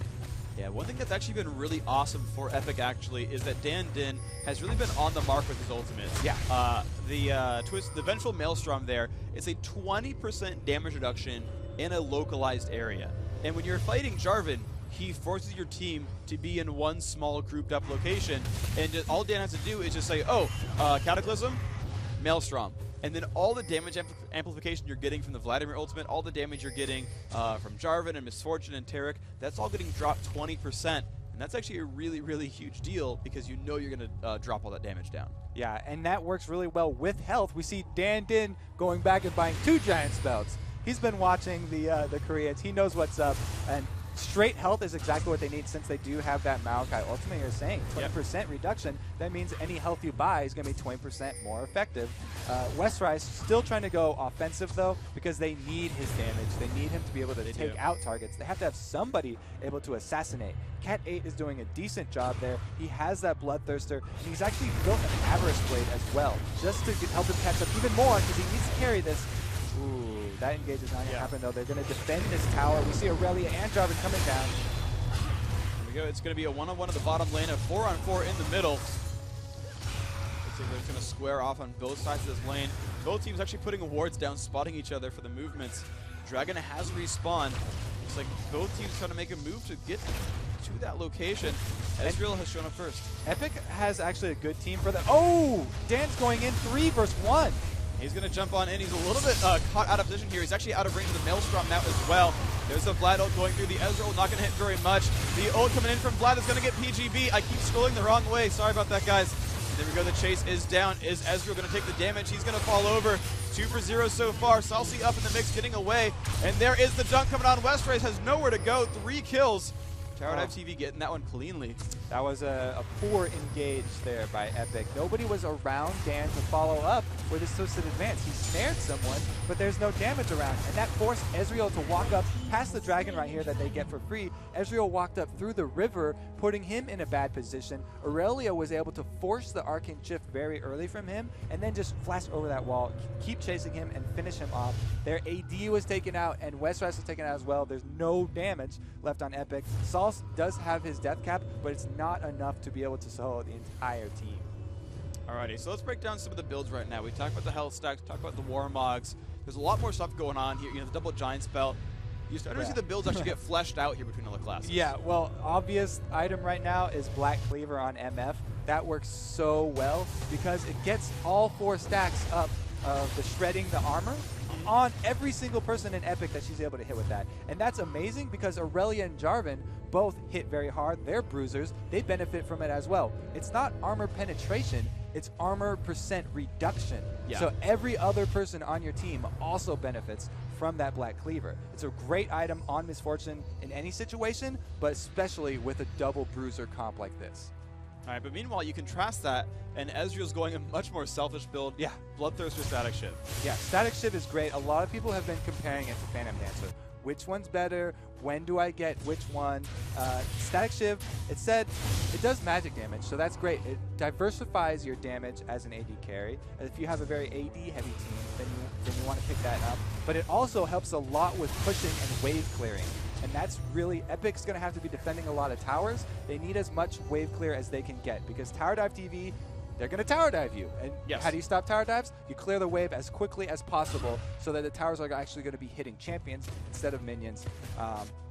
Yeah, one thing that's actually been really awesome for Epic actually is that Dandin has really been on the mark with his ultimates. Yeah. The Vengeful Maelstrom there is a 20% damage reduction in a localized area. And when you're fighting Jarvan, he forces your team to be in one small grouped up location. And all Dan has to do is just say, oh, Cataclysm, Maelstrom. And then all the damage amplification you're getting from the Vladimir ultimate, all the damage you're getting from Jarvan and Misfortune and Tarek, that's all getting dropped 20%. And that's actually a really, really huge deal because you know you're going to drop all that damage down. Yeah, and that works really well with health. We see Dandin going back and buying 2 giant spells. He's been watching the Koreans. He knows what's up. And straight health is exactly what they need since they do have that Maokai ultimate. You're saying 20% reduction. That means any health you buy is going to be 20% more effective. Westrice still trying to go offensive though because they need his damage. They need him to be able to take out targets. They have to have somebody able to assassinate. Cat 8 is doing a decent job there. He has that Bloodthirster, and he's actually built an Avarice Blade as well, just to help him catch up even more because he needs to carry this. Ooh, That engage is not going to happen, though. They're going to defend this tower. We see Aurelia and Jarvan coming down. Here we go. It's going to be a one-on-one at the bottom lane, a 4-on-4 in the middle. Looks like they're going to square off on both sides of this lane. Both teams actually putting wards down, spotting each other for the movements. Dragon has respawned. Looks like both teams trying to make a move to get to that location. Ezreal has shown up first. Epic has actually a good team for that. Oh! Dan's going in 3 versus 1. He's going to jump on in. He's a little bit caught out of position here. He's actually out of range of the Maelstrom now as well. There's a Vlad ult going through. The Ezreal not going to hit very much. The ult coming in from Vlad is going to get PGB. I keep scrolling the wrong way. Sorry about that, guys. There we go. The chase is down. Is Ezreal going to take the damage? He's going to fall over. 2 for 0 so far. Salsi up in the mix, getting away. And there is the dunk coming on. Westrace has nowhere to go. 3 kills. Tower Dive TV getting that one cleanly. That was a poor engage there by Epic. Nobody was around Dan to follow up with his twisted advance. He snared someone, but there's no damage around. And that forced Ezreal to walk up past the dragon right here that they get for free. Ezreal walked up through the river, putting him in a bad position. Aurelia was able to force the arcane shift very early from him, and then just flash over that wall, keep chasing him, and finish him off. Their AD was taken out, and Westrice was taken out as well. There's no damage left on Epic. Salsa does have his death cap, but it's not enough to be able to solo the entire team. Alrighty, so let's break down some of the builds right now. We talked about the health stacks, we talked about the Warmogs. There's a lot more stuff going on here. You know, the double giant spell. You start to see the builds actually get fleshed out here between all the classes. Yeah, well, obvious item right now is Black Cleaver on MF. That works so well because it gets all 4 stacks up of the shredding the armor on every single person in Epic that she's able to hit with that. And that's amazing because Aurelia and Jarvan both hit very hard. They're bruisers. They benefit from it as well. It's not armor penetration, it's armor percent reduction. Yeah. So every other person on your team also benefits from that Black Cleaver. It's a great item on Misfortune in any situation, but especially with a double bruiser comp like this. All right, but meanwhile, you contrast that, and Ezreal's going a much more selfish build. Yeah. Bloodthirster Static Shiv. Yeah, Static Shiv is great. A lot of people have been comparing it to Phantom Dancer. Which one's better? When do I get which one? Static Shiv, it said it does magic damage, so that's great. It diversifies your damage as an AD carry. If you have a very AD heavy team, then you want to pick that up. But it also helps a lot with pushing and wave clearing. And that's really, Epic's going to have to be defending a lot of towers. They need as much wave clear as they can get because Tower Dive TV, they're going to tower dive you. And how do you stop tower dives? You clear the wave as quickly as possible so that the towers are actually going to be hitting champions instead of minions.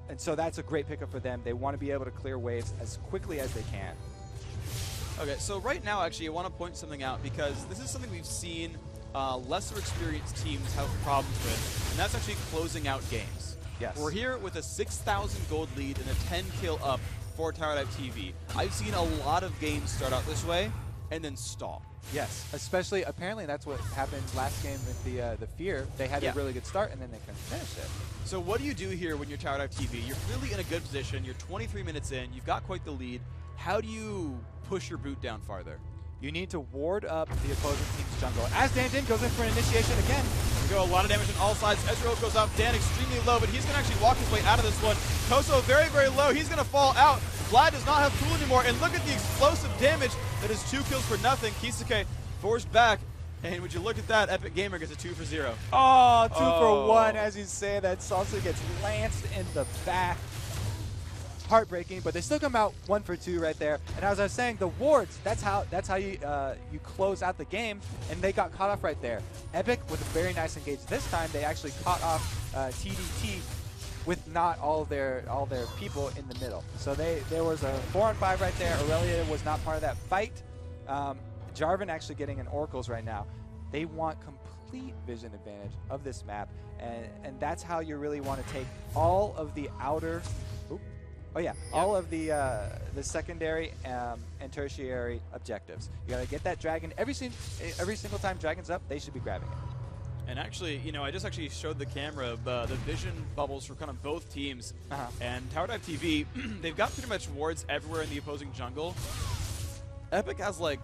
And so that's a great pickup for them. They want to be able to clear waves as quickly as they can. Okay, so right now, actually, I want to point something out because this is something we've seen lesser experienced teams have problems with, and that's actually closing out games. Yes. We're here with a 6,000 gold lead and a 10 kill up for Tower Dive TV. I've seen a lot of games start out this way and then stall. Yes, especially apparently that's what happened last game with the Fear. They had a really good start and then they couldn't finish it. So what do you do here when you're Tower Dive TV? You're really in a good position. You're 23 minutes in. You've got quite the lead. How do you push your boot down farther? You need to ward up the opposing team's jungle. As Dan goes in for an initiation again. We go a lot of damage on all sides. Ezreal goes up. Dan extremely low, but he's going to actually walk his way out of this one. Koso very, very low. He's going to fall out. Vlad does not have tool anymore, and look at the explosive damage. That is 2 kills for nothing. Kisuke forced back, and would you look at that, Epic Gamer gets a 2 for 0. Oh, 2 for 1 as you say that. Salsa gets lanced in the back. Heartbreaking, but they still come out 1 for 2 right there. And as I was saying, the wards, that's how you you close out the game, and they got caught off right there. Epic with a very nice engage. This time they actually caught off TDT with not all their people in the middle. So there was a 4-on-5 right there. Aurelia was not part of that fight. Jarvan actually getting an Oracles right now. They want complete vision advantage of this map, and that's how you really want to take all of the outer. All of the secondary and tertiary objectives. You gotta get that dragon every single time dragon's up. They should be grabbing it. And actually, you know, I just actually showed the camera the vision bubbles for kind of both teams. And Tower Dive TV, they've got pretty much wards everywhere in the opposing jungle. Epic has like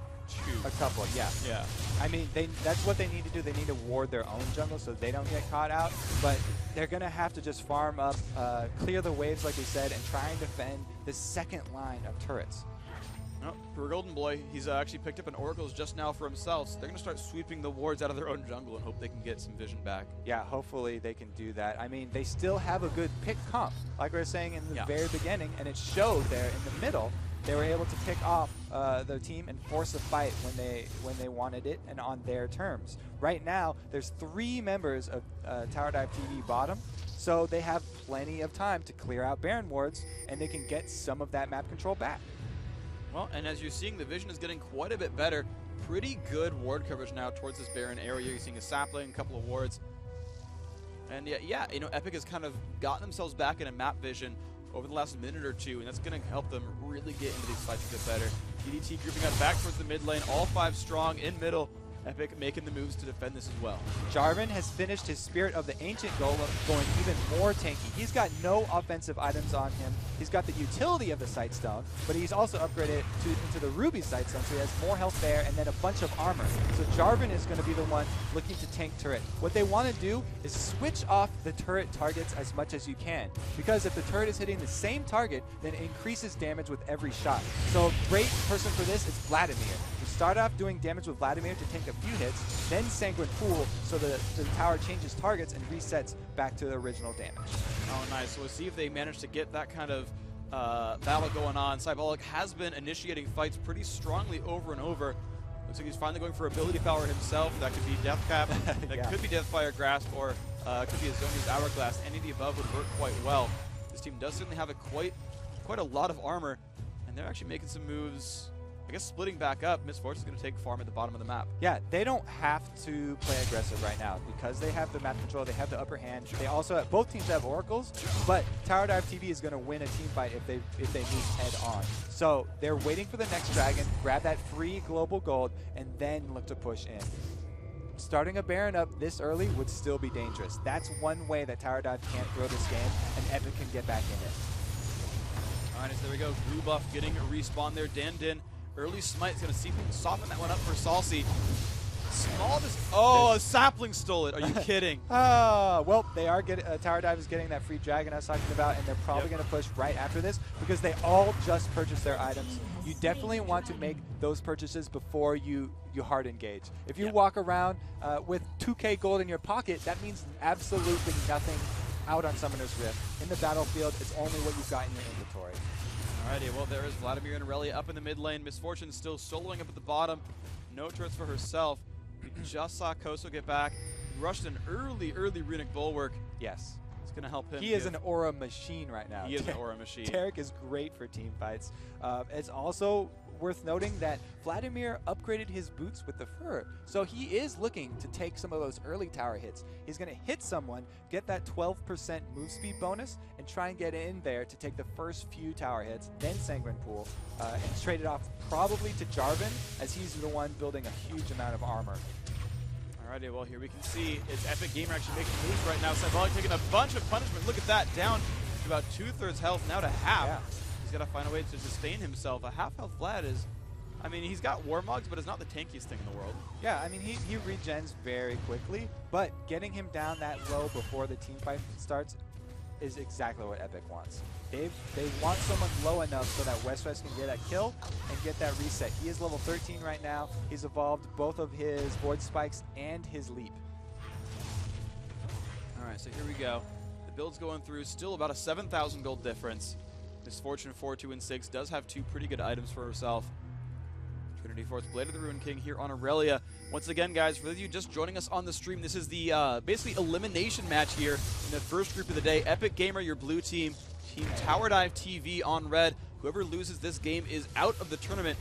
2. A couple, yeah. Yeah. I mean, that's what they need to do. They need to ward their own jungle so they don't get caught out. But they're going to have to just farm up, clear the waves like we said, and try and defend the second line of turrets. Oh, for Golden Boy, he's actually picked up an Oracles just now for himself, so they're going to start sweeping the wards out of their own jungle and hope they can get some vision back. Yeah, hopefully they can do that. I mean, they still have a good pick comp, like we were saying in the very beginning, and it showed there in the middle. They were able to pick off their team and force a fight when they wanted it and on their terms. Right now, there's 3 members of Tower Dive TV bottom, so they have plenty of time to clear out Baron wards, and they can get some of that map control back. Well, and as you're seeing, the vision is getting quite a bit better. Pretty good ward coverage now towards this Baron area. You're seeing a sapling, a couple of wards. And yeah, you know, Epic has kind of gotten themselves back in a map vision over the last minute or two, and that's going to help them really get into these fights a bit better. TDT grouping up back towards the mid lane, all 5 strong in middle. Epic making the moves to defend this as well. Jarvan has finished his Spirit of the Ancient Golem going even more tanky. He's got no offensive items on him. He's got the utility of the Sightstone, but he's also upgraded into the Ruby Sightstone, so he has more health there and then a bunch of armor. So Jarvan is going to be the one looking to tank turret. What they want to do is switch off the turret targets as much as you can, because if the turret is hitting the same target, then it increases damage with every shot. So a great person for this is Vladimir. You start off doing damage with Vladimir to tank a few hits, then Sanguine Pool so the tower changes targets and resets back to the original damage. Oh, nice. So we'll see if they manage to get that kind of battle going on. Cybolic has been initiating fights pretty strongly over and over. Looks like he's finally going for ability power himself. That could be Death Cap, that could be Deathfire Grasp, or it could be a Zhonya's Hourglass. Any of the above would work quite well. This team does certainly have quite a lot of armor, and they're actually making some moves. I guess splitting back up, Miss Fortune's going to take farm at the bottom of the map. Yeah, they don't have to play aggressive right now because they have the map control, they have the upper hand. They also have, both teams have oracles, but Tower Dive TV is going to win a team fight if they meet head on. So they're waiting for the next dragon, grab that free global gold, and then look to push in. Starting a Baron up this early would still be dangerous. That's one way that Tower Dive can't throw this game, and Epic can get back in it. All right, so there we go. Blue buff getting a respawn there. Dandin. Early smite's going to soften that one up for Salsi. Oh, a sapling stole it. Are you kidding? Well, they are getting, Tower Dive is getting that free dragon I was talking about, and they're probably going to push right after this because they all just purchased their items. You definitely want to make those purchases before you hard engage. If you walk around with 2k gold in your pocket, that means absolutely nothing out on Summoner's Rift. In the battlefield, it's only what you've got in your inventory. Alrighty, well there is Vladimir and Aurelia up in the mid lane. Miss Fortune still soloing up at the bottom. No turrets for herself. We just saw Koso get back. He rushed an early Runic Bulwark. Yes. It's going to help him. He is an aura machine right now. He is an aura machine. Tarek is great for team fights. It's also worth noting that Vladimir upgraded his boots with the fur, so he is looking to take some of those early tower hits. He's going to hit someone, get that 12% move speed bonus, and try and get in there to take the first few tower hits, then Sanguine Pool, and trade it off probably to Jarvan, as he's the one building a huge amount of armor. Alrighty, well here we can see is Epic Gamer actually making moves right now. Cybolic taking a bunch of punishment. Look at that, down to about 2/3 health, now to half. Yeah. He's got to find a way to sustain himself. A half health Vlad is, I mean, he's got Warmogs, but it's not the tankiest thing in the world. Yeah, I mean, he regens very quickly, but getting him down that low before the team fight starts is exactly what Epic wants. They want someone low enough so that West can get that kill and get that reset. He is level 13 right now. He's evolved both of his Void Spikes and his Leap. All right, so here we go. The build's going through, still about a 7,000 gold difference. Miss Fortune 4, 2, and 6 does have 2 pretty good items for herself. Trinity Force, Blade of the Ruin King here on Aurelia. Once again, guys, for those of you just joining us on the stream, this is the basically elimination match here in the first group of the day. Epic Gamer, your blue team, Team Tower Dive TV on red. Whoever loses this game is out of the tournament.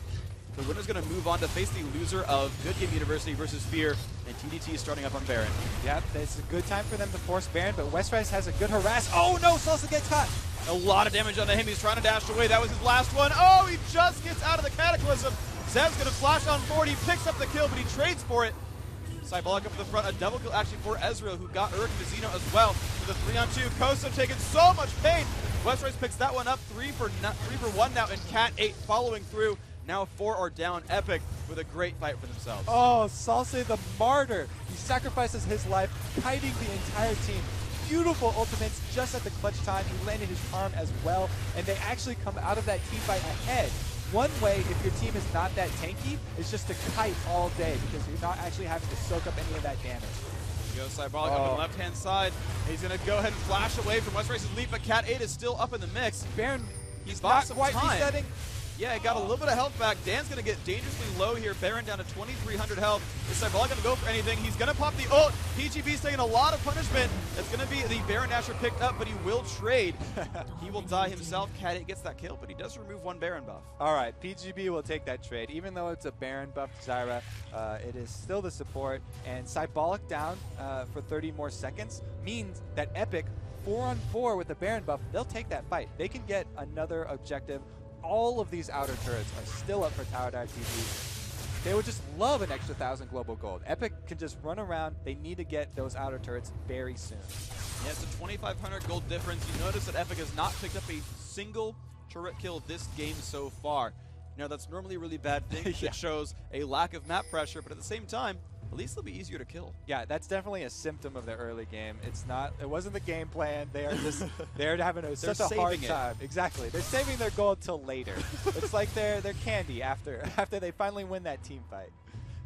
The winner's going to move on to face the loser of Good Game University versus Fear, and TDT is starting up on Baron. Yep, it's a good time for them to force Baron, but Westrise has a good harass. Oh no, Salsa gets caught. A lot of damage onto him. He's trying to dash away. That was his last one. Oh, he just gets out of the Cataclysm. Zev's going to flash on forward. He picks up the kill, but he trades for it. Cybolic up in the front. A double kill actually for Ezreal, who got Urk Vizino as well. With a 3-on-2. Koso taking so much pain. Westrise picks that one up. 3 for 1 now, and Cat 8 following through. Now 4 are down. Epic with a great fight for themselves. Oh, Salsa the martyr. He sacrifices his life, kiting the entire team. Beautiful ultimates just at the clutch time. He landed his charm as well, and they actually come out of that team fight ahead. One way, if your team is not that tanky, is just to kite all day because you're not actually having to soak up any of that damage. Here goes Cybolic up on the left-hand side. He's going to go ahead and flash away from Westrace's lead, but Cat 8 is still up in the mix. Baron, he's not some quite time. resetting. Yeah, he got a little bit of health back. Dan's going to get dangerously low here. Baron down to 2,300 health. Is Cybolic going to go for anything? He's going to pop the ult. PGB's taking a lot of punishment. That's going to be the Baron Dasher picked up, but he will trade. He will die himself. Cat 8 gets that kill, but he does remove one Baron buff. All right, PGB will take that trade. Even though it's a Baron buffed Zyra, it is still the support. And Cybolic down for 30 more seconds means that Epic, 4-on-4 with the Baron buff, they'll take that fight. They can get another objective. All of these outer turrets are still up for Tower Dive TV. They would just love an extra 1,000 global gold. Epic can just run around. They need to get those outer turrets very soon. Yeah, it's a 2,500 gold difference. You notice that Epic has not picked up a single turret kill this game so far. Now, that's normally a really bad thing. Yeah. It shows a lack of map pressure, but at the same time, at least they'll be easier to kill. Yeah, that's definitely a symptom of the early game. It's not. It wasn't the game plan. They are just. They're having such a hard time. Exactly. They're saving their gold till later. It's like they're candy after they finally win that team fight.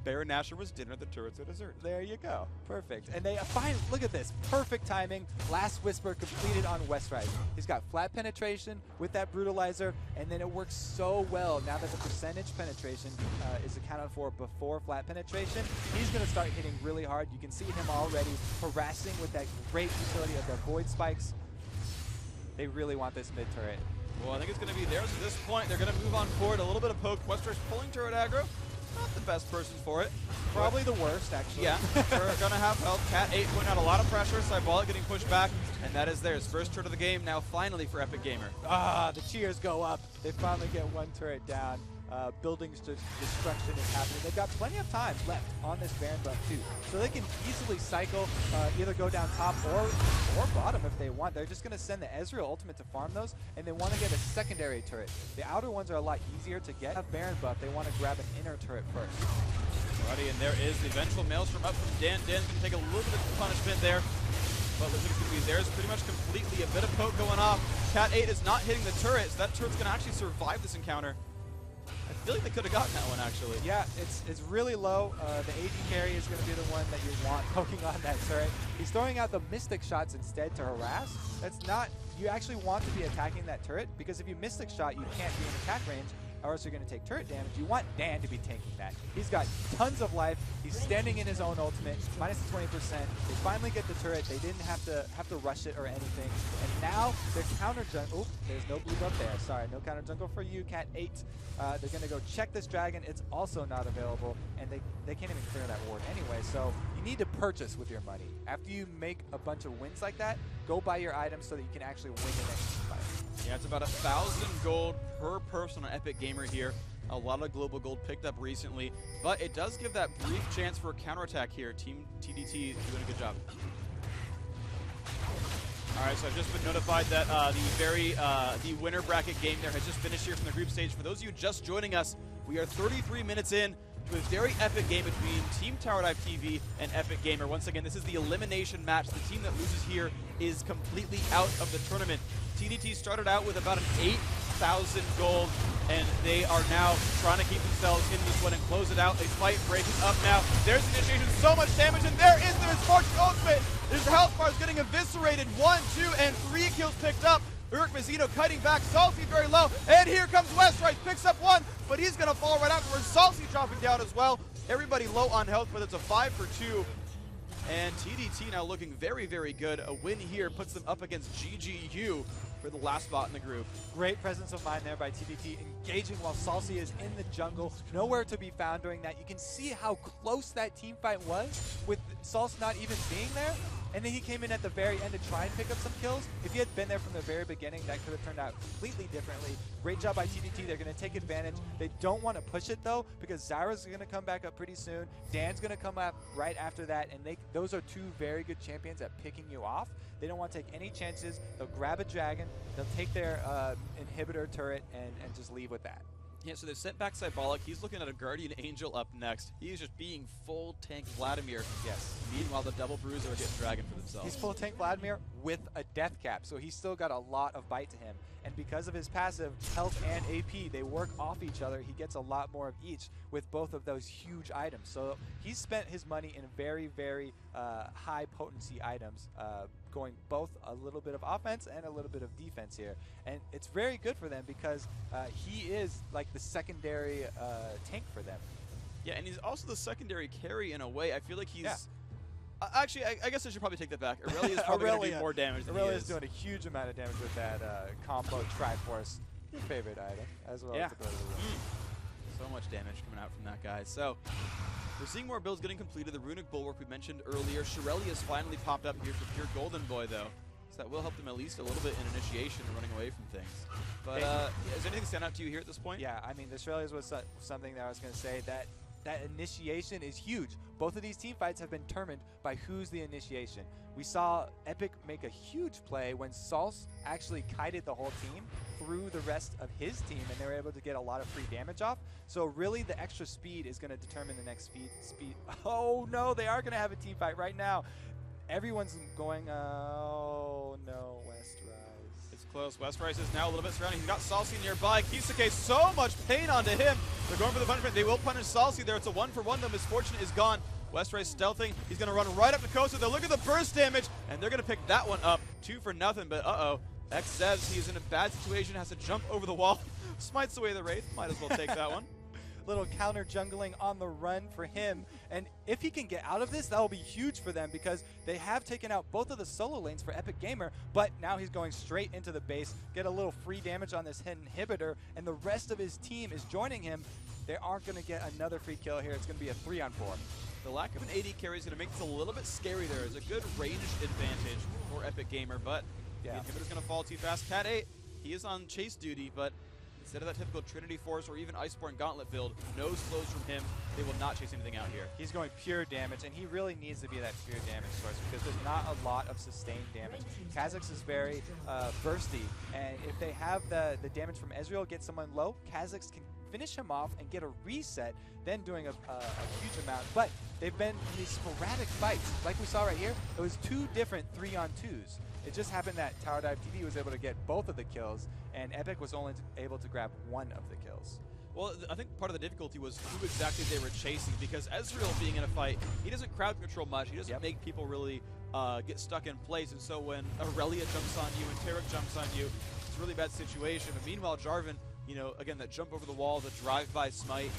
Baron Nashor was dinner, the turrets are dessert. There you go. Perfect. And they find, look at this. Perfect timing. Last Whisper completed on Westrise. He's got flat penetration with that Brutalizer, and then it works so well now that the percentage penetration is accounted for before flat penetration. He's going to start hitting really hard. You can see him already harassing with that great utility of the Void Spikes. They really want this mid turret. Well, I think it's going to be theirs at this point. They're going to move on forward. A little bit of poke. Westrise pulling turret aggro. Not the best person for it. Probably the worst, actually. Yeah, we're going to have health. Cat 8 putting out a lot of pressure. Cybolic getting pushed back, and that is theirs. First turret of the game now finally for Epic Gamer. The cheers go up. They finally get one turret down. Building destruction is happening. They've got plenty of time left on this Baron buff too, so they can easily cycle, either go down top or bottom if they want. They're just going to send the Ezreal ultimate to farm those, and they want to get a secondary turret. The outer ones are a lot easier to get. Have Baron buff, they want to grab an inner turret first. Alrighty, and there is the eventual Maelstrom up from Dan. Dan's going to take a little bit of punishment there, but looks like it's going to be theirs pretty much completely. A bit of poke going off. Cat 8 is not hitting the turret, so that turret's going to actually survive this encounter. I feel like they could have gotten that one, actually. Yeah, it's really low. The AD carry is going to be the one that you want poking on that turret. He's throwing out the Mystic shots instead to harass. That's not... You actually want to be attacking that turret, because if you Mystic shot, you can't be in attack range, or else you're going to take turret damage. You want Dan to be tanking that. He's got tons of life. He's standing in his own ultimate, minus 20%. They finally get the turret. They didn't have to rush it or anything. And now they're counter jungle. Oh, there's no blue buff there. Sorry, no counter jungle for you, Cat 8. They're going to go check this dragon. It's also not available, and they can't even clear that ward anyway. So you need to purchase with your money. After you make a bunch of wins like that, go buy your items so that you can actually win the next fight. Yeah, it's about 1,000 gold per person on Epic Gamer here. A lot of global gold picked up recently, but it does give that brief chance for a counterattack here. Team TDT doing a good job. All right, so I've just been notified that the winner bracket game there has just finished here from the group stage. For those of you just joining us, we are 33 minutes in to a very epic game between Team Tower Dive TV and Epic Gamer. Once again, this is the elimination match. The team that loses here is completely out of the tournament. TDT started out with about an 8,000 gold, and they are now trying to keep themselves in this one and close it out. They fight breaking up now. There's initiation, so much damage, and there is the Misfortune ultimate. His health bar is getting eviscerated. 1, 2, and 3 kills picked up. Urk Mazzino cutting back, Salsi very low, and here comes Westrice, picks up one, but he's going to fall right afterwards. Salsi dropping down as well. Everybody low on health, but it's a 5 for 2. And TDT now looking very, very good. A win here puts them up against GGU for the last spot in the group. Great presence of mind there by TDT, engaging while Salsi is in the jungle. Nowhere to be found during that. You can see how close that team fight was with Salsi not even being there. And then he came in at the very end to try and pick up some kills. If he had been there from the very beginning, that could have turned out completely differently. Great job by TDT. They're going to take advantage. They don't want to push it, though, because Zyra's going to come back up pretty soon. Dan's going to come up right after that, and those are two very good champions at picking you off. They don't want to take any chances. They'll grab a dragon. They'll take their inhibitor turret and just leave with that. Yeah, so they've sent back Cybolic. He's looking at a Guardian Angel up next. He's just being full tank Vladimir. Yes. Meanwhile, the double bruiser are getting Dragon for themselves. He's full tank Vladimir with a death cap, so he's still got a lot of bite to him. And because of his passive, health and AP, they work off each other. He gets a lot more of each with both of those huge items. So he's spent his money in very, very high potency items, going both a little bit of offense and a little bit of defense here. And it's very good for them because he is like the secondary tank for them. Yeah, and he's also the secondary carry in a way. I feel like he's... Yeah. Actually, I guess I should probably take that back. Aurelia is probably going to do more damage than Aurelia is doing a huge amount of damage with that combo Triforce, your favorite item, as well as the ability. So much damage coming out from that guy. So we're seeing more builds getting completed. The Runic Bulwark we mentioned earlier. Shirelli has finally popped up here for Pure Golden Boy, though. So that will help them at least a little bit in initiation and running away from things. But does anything stand out to you here at this point? Yeah, I mean, the Shirelli's was something that I was going to say that initiation is huge. Both of these team fights have been determined by who's the initiation. We saw Epic make a huge play when Salse actually kited the whole team through the rest of his team, and they were able to get a lot of free damage off. So really the extra speed is going to determine the next speed. Oh no, they are going to have a team fight right now. Everyone's going, oh no, Westrise. It's close. Westrise is now a little bit surrounded. He's got Salsi nearby. Kisuke, so much pain onto him. They're going for the punishment. They will punish Salsi there. It's a 1-for-1 though. Misfortune is gone. Westrise stealthing. He's going to run right up to Kosa. They'll look at the burst damage, and they're going to pick that one up. 2 for nothing, but X-Zevs, he's in a bad situation, has to jump over the wall. Smites away the Wraith. Might as well take that one. Little counter jungling on the run for him, and if he can get out of this, that will be huge for them because they have taken out both of the solo lanes for Epic Gamer, but now he's going straight into the base, get a little free damage on this inhibitor, and the rest of his team is joining him. They aren't going to get another free kill here. It's going to be a 3-on-4. The lack of an AD carry is going to make this a little bit scary there. It's a good range advantage for Epic Gamer, but the inhibitor's going to fall too fast. Cat 8, he is on chase duty, but instead of that typical Trinity Force or even Iceborne Gauntlet build, no slows from him. They will not chase anything out here. He's going pure damage, and he really needs to be that pure damage source because there's not a lot of sustained damage. Kha'Zix is very bursty, and if they have the damage from Ezreal get someone low, Kha'Zix can finish him off and get a reset, then doing a huge amount. But they've been in these sporadic fights. Like we saw right here, it was 2 different 3-on-2s. It just happened that Tower Dive TV was able to get both of the kills, and Epic was only able to grab 1 of the kills. Well, I think part of the difficulty was who exactly they were chasing, because Ezreal being in a fight, he doesn't crowd control much. He doesn't make people really get stuck in place, and so when Aurelia jumps on you and Tarek jumps on you, it's a really bad situation. But meanwhile, Jarvan, you know, again, that jump over the wall, the drive-by smite,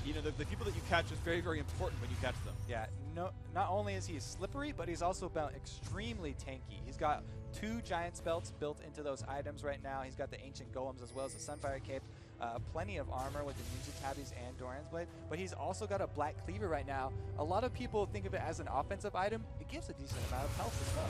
you know, the people that you catch is very, very important when you catch them. Yeah, not only is he slippery, but he's also extremely tanky. He's got 2 giant spells built into those items right now. He's got the Ancient Golems as well as the Sunfire Cape. Plenty of armor with the Ninja Tabbies and Doran's Blade, but he's also got a Black Cleaver right now. A lot of people think of it as an offensive item. It gives a decent amount of health as well.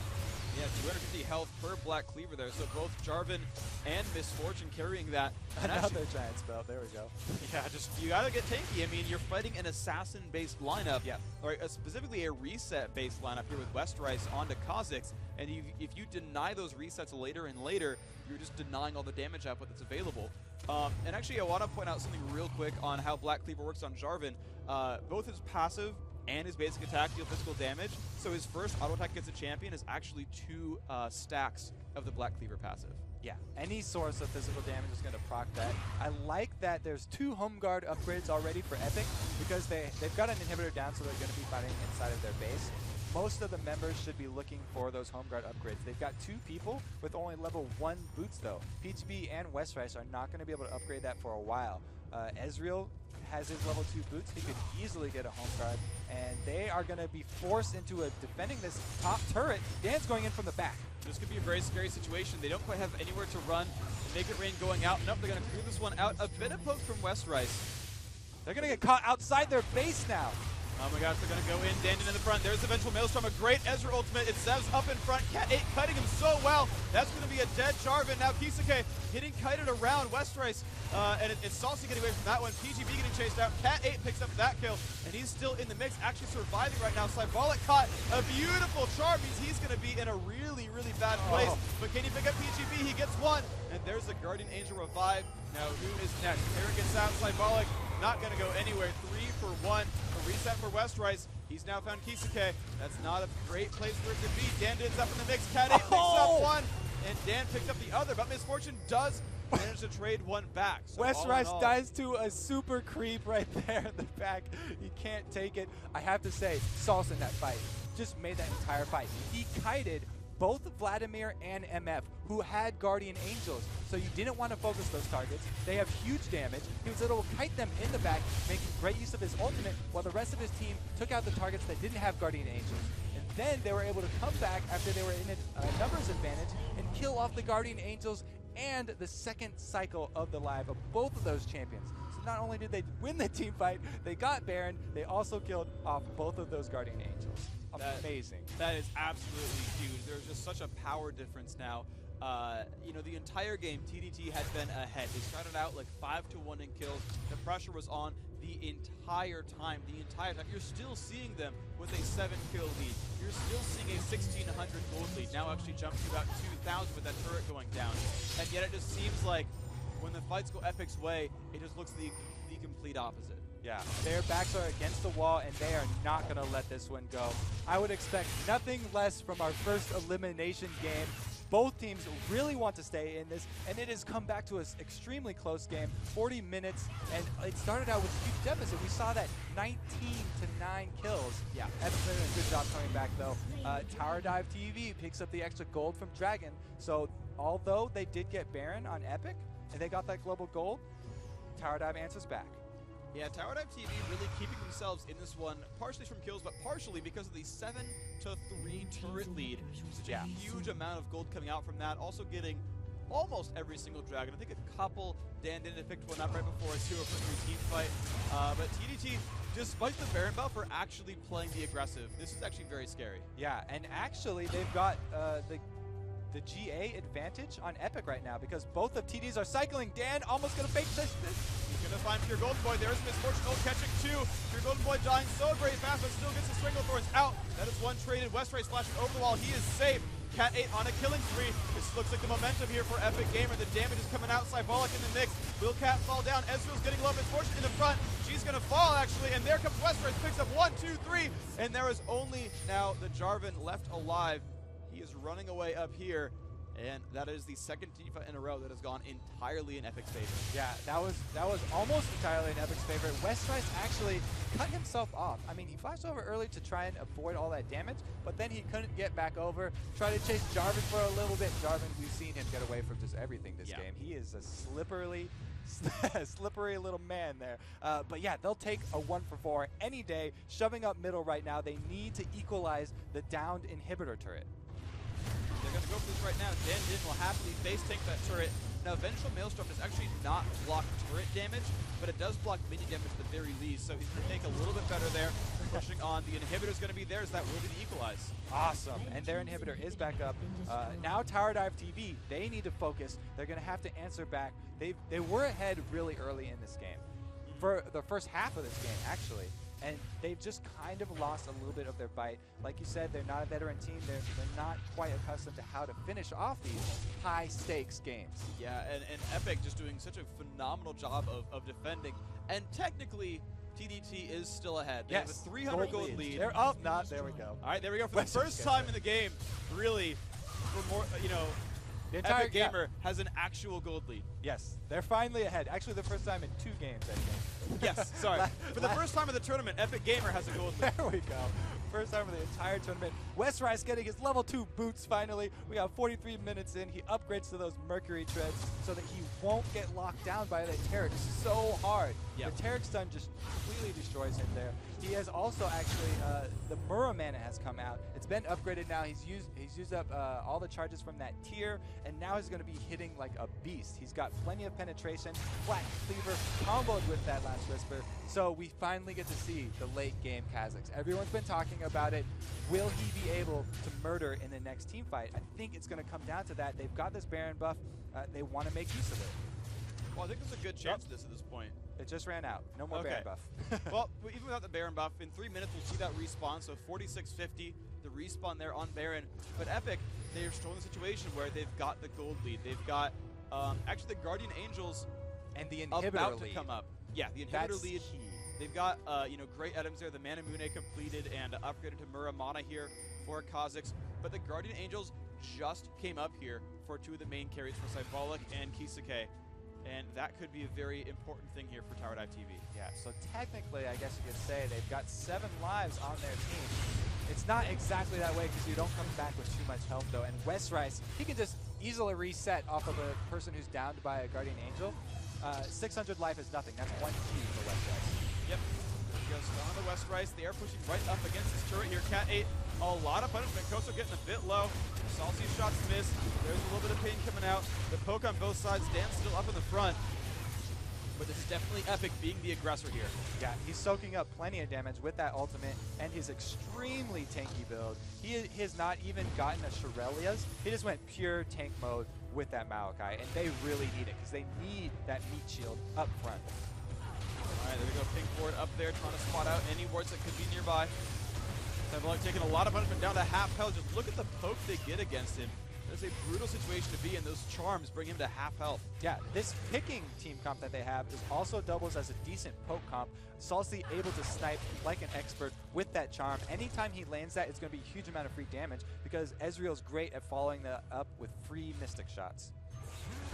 Yeah, 250 health per Black Cleaver there, so both Jarvan and Misfortune carrying that. Another giant spell, there we go. Yeah, just, you gotta get tanky. I mean, you're fighting an assassin-based lineup, or specifically a reset-based lineup here with Westrise onto Kha'Zix, and if you deny those resets later and later, you're just denying all the damage output that's available. And actually, I want to point out something real quick on how Black Cleaver works on Jarvan. Both his passive and his basic attack deal physical damage, so his first auto attack against a champion is actually 2 stacks of the Black Cleaver passive. Yeah, any source of physical damage is going to proc that. I like that there's 2 home guard upgrades already for Epic because they've got an inhibitor down, so they're going to be fighting inside of their base. Most of the members should be looking for those home guard upgrades. They've got 2 people with only level 1 boots though. PHB and Westrise are not going to be able to upgrade that for a while. Ezreal has his level 2 boots. He could easily get a home guard, and they are going to be forced into defending this top turret. Dan's going in from the back. This could be a very scary situation. They don't quite have anywhere to run. Make it rain going out. Nope, they're going to clear this one out. A bit of poke from Westrise. They're going to get caught outside their base now. Oh my gosh, they're going to go in. Dandon in the front. There's the eventual Maelstrom. A great Ezra ultimate. It's Zevs up in front. Cat 8 cutting him so well. That's going to be a dead Jarvan. Now Kisuke getting kited around Westrise. And it's Salsi getting away from that one. PGB getting chased out. Cat 8 picks up that kill. And he's still in the mix, actually surviving right now. Cybolic caught a beautiful charm. Means he's going to be in a really, really bad place. But can he pick up PGB? He gets one. And there's the Guardian Angel revive. Now who is next? Aaron gets out. Cybolic. not going to go anywhere. 3 for 1. A reset for West Rice. He's now found Kisuke. That's not a great place for it to be. Dan Din's up in the mix. Cat 8 picks up one, and Dan picks up the other. But Misfortune does manage to trade one back. So West Rice dies to a super creep right there in the back. He can't take it. I have to say, Salsa in that fight just made that entire fight. He kited both Vladimir and MF, who had Guardian Angels, so you didn't want to focus those targets. They have huge damage. He was able to kite them in the back, making great use of his ultimate, while the rest of his team took out the targets that didn't have Guardian Angels. And then they were able to come back after they were in a numbers advantage and kill off the Guardian Angels and the second cycle of the live of both of those champions. So not only did they win the team fight, they got Baron, they also killed off both of those Guardian Angels. Amazing. That is absolutely huge. There's just such a power difference now. You know, the entire game, TDT had been ahead. They started out like 5-1 in kills. The pressure was on the entire time. You're still seeing them with a 7-kill lead. You're still seeing a 1,600 gold lead. Now actually jumped to about 2,000 with that turret going down. And yet it just seems like when the fights go Epic's way, it just looks the complete opposite. Yeah, their backs are against the wall, and they are not going to let this one go. I would expect nothing less from our first elimination game. Both teams really want to stay in this, and it has come back to an extremely close game, 40 minutes, and it started out with a huge deficit. We saw that 19-9 kills. Yeah, Epic's doing a good job coming back, though. Tower Dive TV picks up the extra gold from Dragon, so although they did get Baron on Epic, and they got that global gold, Tower Dive answers back. Yeah, Tower Dive TV really keeping themselves in this one, partially from kills, but partially because of the 7-3 turret lead. Such a huge amount of gold coming out from that. Also getting almost every single dragon. I think a couple, Dan didn't pick one up right before a 2-for-3 team fight. But TDT, despite the Baron buff, are actually playing the aggressive. This is actually very scary. Yeah, and actually they've got the GA advantage on Epic right now because both of TDs are cycling. Dan almost going to fake this. He's going to find Pure Golden Boy. There's Misfortune. Oh, catching two. Pure Golden Boy dying so very fast, but still gets the Stranglethorns out. That is one traded. West Ray flashing over the wall. He is safe. Cat 8 on a killing spree. This looks like the momentum here for Epic Gamer. The damage is coming out. Cybolic in the mix. Will Cat fall down? Ezreal's getting low. Misfortune in the front. She's going to fall, actually. And there comes West Ray. Picks up 1, 2, 3. And there is only now the Jarvan left alive. He is running away up here. And that is the second team fight in a row that has gone entirely in Epic's favor. Yeah, that was almost entirely in Epic's favor. West Rice actually cut himself off. I mean, he flashed over early to try and avoid all that damage, but then he couldn't get back over. Tried to chase Jarvan for a little bit. Jarvan, we've seen him get away from just everything this game. He is a slippery little man there. But yeah, they'll take a 1-for-4 any day. Shoving up middle right now, they need to equalize the downed inhibitor turret. They're going to go for this right now. Dan Din will happily face tank that turret. Now, Vengeful Maelstrom does actually not block turret damage, but it does block minion damage at the very least, so he's going to take a little bit better there. Pushing on. The inhibitor's going to be there. Is that worthy to equalize? Awesome. And their inhibitor is back up. Now Tower Dive TV, they need to focus. They're going to have to answer back. They were ahead really early in this game. For the first half of this game, actually. And they've just kind of lost a little bit of their bite. Like you said, they're not a veteran team. They're not quite accustomed to how to finish off these high-stakes games. Yeah, and Epic just doing such a phenomenal job of defending. And technically, TDT is still ahead. They have a 300 gold lead. They're up. Not. There we go. All right, there we go. For the first time in the game, really, for more, you know, Epic Gamer has an actual gold lead. Yes, they're finally ahead. Actually, the first time in 2 games, I think. Yes, sorry. For the first time in the tournament, Epic Gamer has a gold lead. There we go. First time for the entire tournament. West Rice getting his level 2 boots finally. We got 43 minutes in. He upgrades to those Mercury treads so that he won't get locked down by the Taric so hard. Yep. The Taric stun just completely destroys him there. He has also actually, the Mura mana has come out. It's been upgraded now. He's used up all the charges from that tier, and now he's going to be hitting like a beast. He's got plenty of penetration, flat cleaver, comboed with that last whisper. So we finally get to see the late game Kha'Zix. Everyone's been talking about it. Will he be able to murder in the next team fight? I think it's going to come down to that. They've got this Baron buff. They want to make use of it. Well, I think there's a good chance of this at this point. It just ran out. No more Baron buff. Well, even without the Baron buff, in 3 minutes we'll see that respawn. So 4650, the respawn there on Baron. But Epic, they're still in a situation where they've got the gold lead. They've got actually the Guardian Angels and the inhibitor about lead. to come up. Yeah, the inhibitor That's lead. key. They've got great items there. The Manamune completed and upgraded to Muramana here for Kha'Zix. But the Guardian Angels just came up here for 2 of the main carries for Cybolic and Kisuke. And that could be a very important thing here for Tower Dive TV. Yeah, so technically, I guess you could say they've got 7 lives on their team. It's not exactly that way because you don't come back with too much health, though. And West Rice, he can just easily reset off of a person who's downed by a Guardian Angel. 600 life is nothing. That's 1 key for West Rice. Yep. There he goes on the West Rice. They are pushing right up against this turret here. Cat 8, a lot of punishment. Koso getting a bit low. Salty's shots missed. There's a little bit of pain coming out. The poke on both sides. Dan's still up in the front. But this is definitely Epic being the aggressor here. Yeah, he's soaking up plenty of damage with that ultimate and his extremely tanky build. He has not even gotten a Shirelia's. He just went pure tank mode with that Maokai, and they really need it because they need that meat shield up front. All right, there we go. Pink ward up there trying to spot out any wards that could be nearby. Cybolic taking a lot of punishment down to half health. Just look at the poke they get against him. That's a brutal situation to be in. Those charms bring him to half health. Yeah, this picking team comp that they have is also doubles as a decent poke comp. Salty able to snipe like an expert with that charm. Anytime he lands that, it's going to be a huge amount of free damage because Ezreal's great at following that up with free Mystic shots.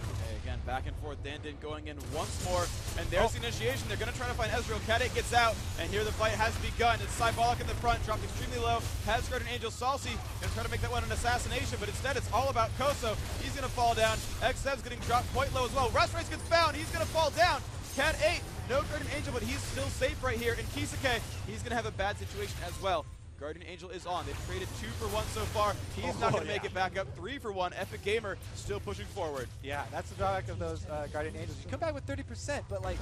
Okay, again, back and forth. Dandin going in once more, and there's the initiation. They're going to try to find Ezreal. Cat 8 gets out, and here the fight has begun. It's Cybolic in the front, dropped extremely low. Has Guardian Angel Salty going to try to make that one an assassination, but instead it's all about Koso. He's going to fall down. XZ's getting dropped quite low as well. Rest Race gets found. He's going to fall down. Cat 8, no Guardian Angel, but he's still safe right here. And Kisuke, he's going to have a bad situation as well. Guardian Angel is on. They've traded 2 for 1 so far. He's not going to make it back up. 3 for 1. Epic Gamer still pushing forward. Yeah, that's the drawback of those Guardian Angels. You come back with 30%, but like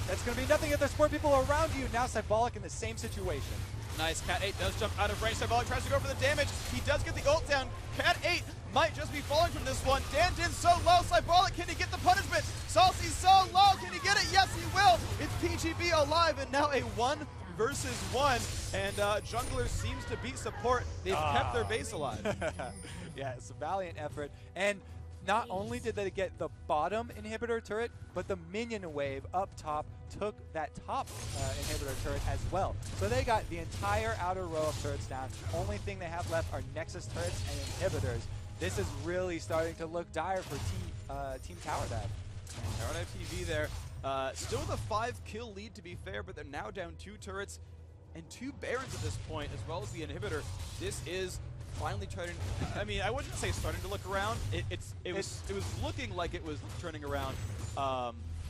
that's going to be nothing if there's 4 people around you. Now Cybolic in the same situation. Nice. Cat 8 does jump out of range. Cybolic tries to go for the damage. He does get the ult down. Cat 8 might just be falling from this one. Dandin's so low. Cybolic, can he get the punishment? Salty's so low. Can he get it? Yes, he will. It's PGB alive, and now a 1 versus 1. And Jungler seems to beat support. They've kept their base alive. Yeah, it's a valiant effort. And not only did they get the bottom inhibitor turret, but the minion wave up top took that top inhibitor turret as well. So they got the entire outer row of turrets down. Only thing they have left are Nexus turrets and inhibitors. This is really starting to look dire for Team Tower Dive. Tower Dive TV there. Still with a 5-kill lead, to be fair, but they're now down 2 turrets and 2 Barons at this point, as well as the inhibitor. This is finally turning. I mean, I wouldn't say starting to look around. It was looking like it was turning around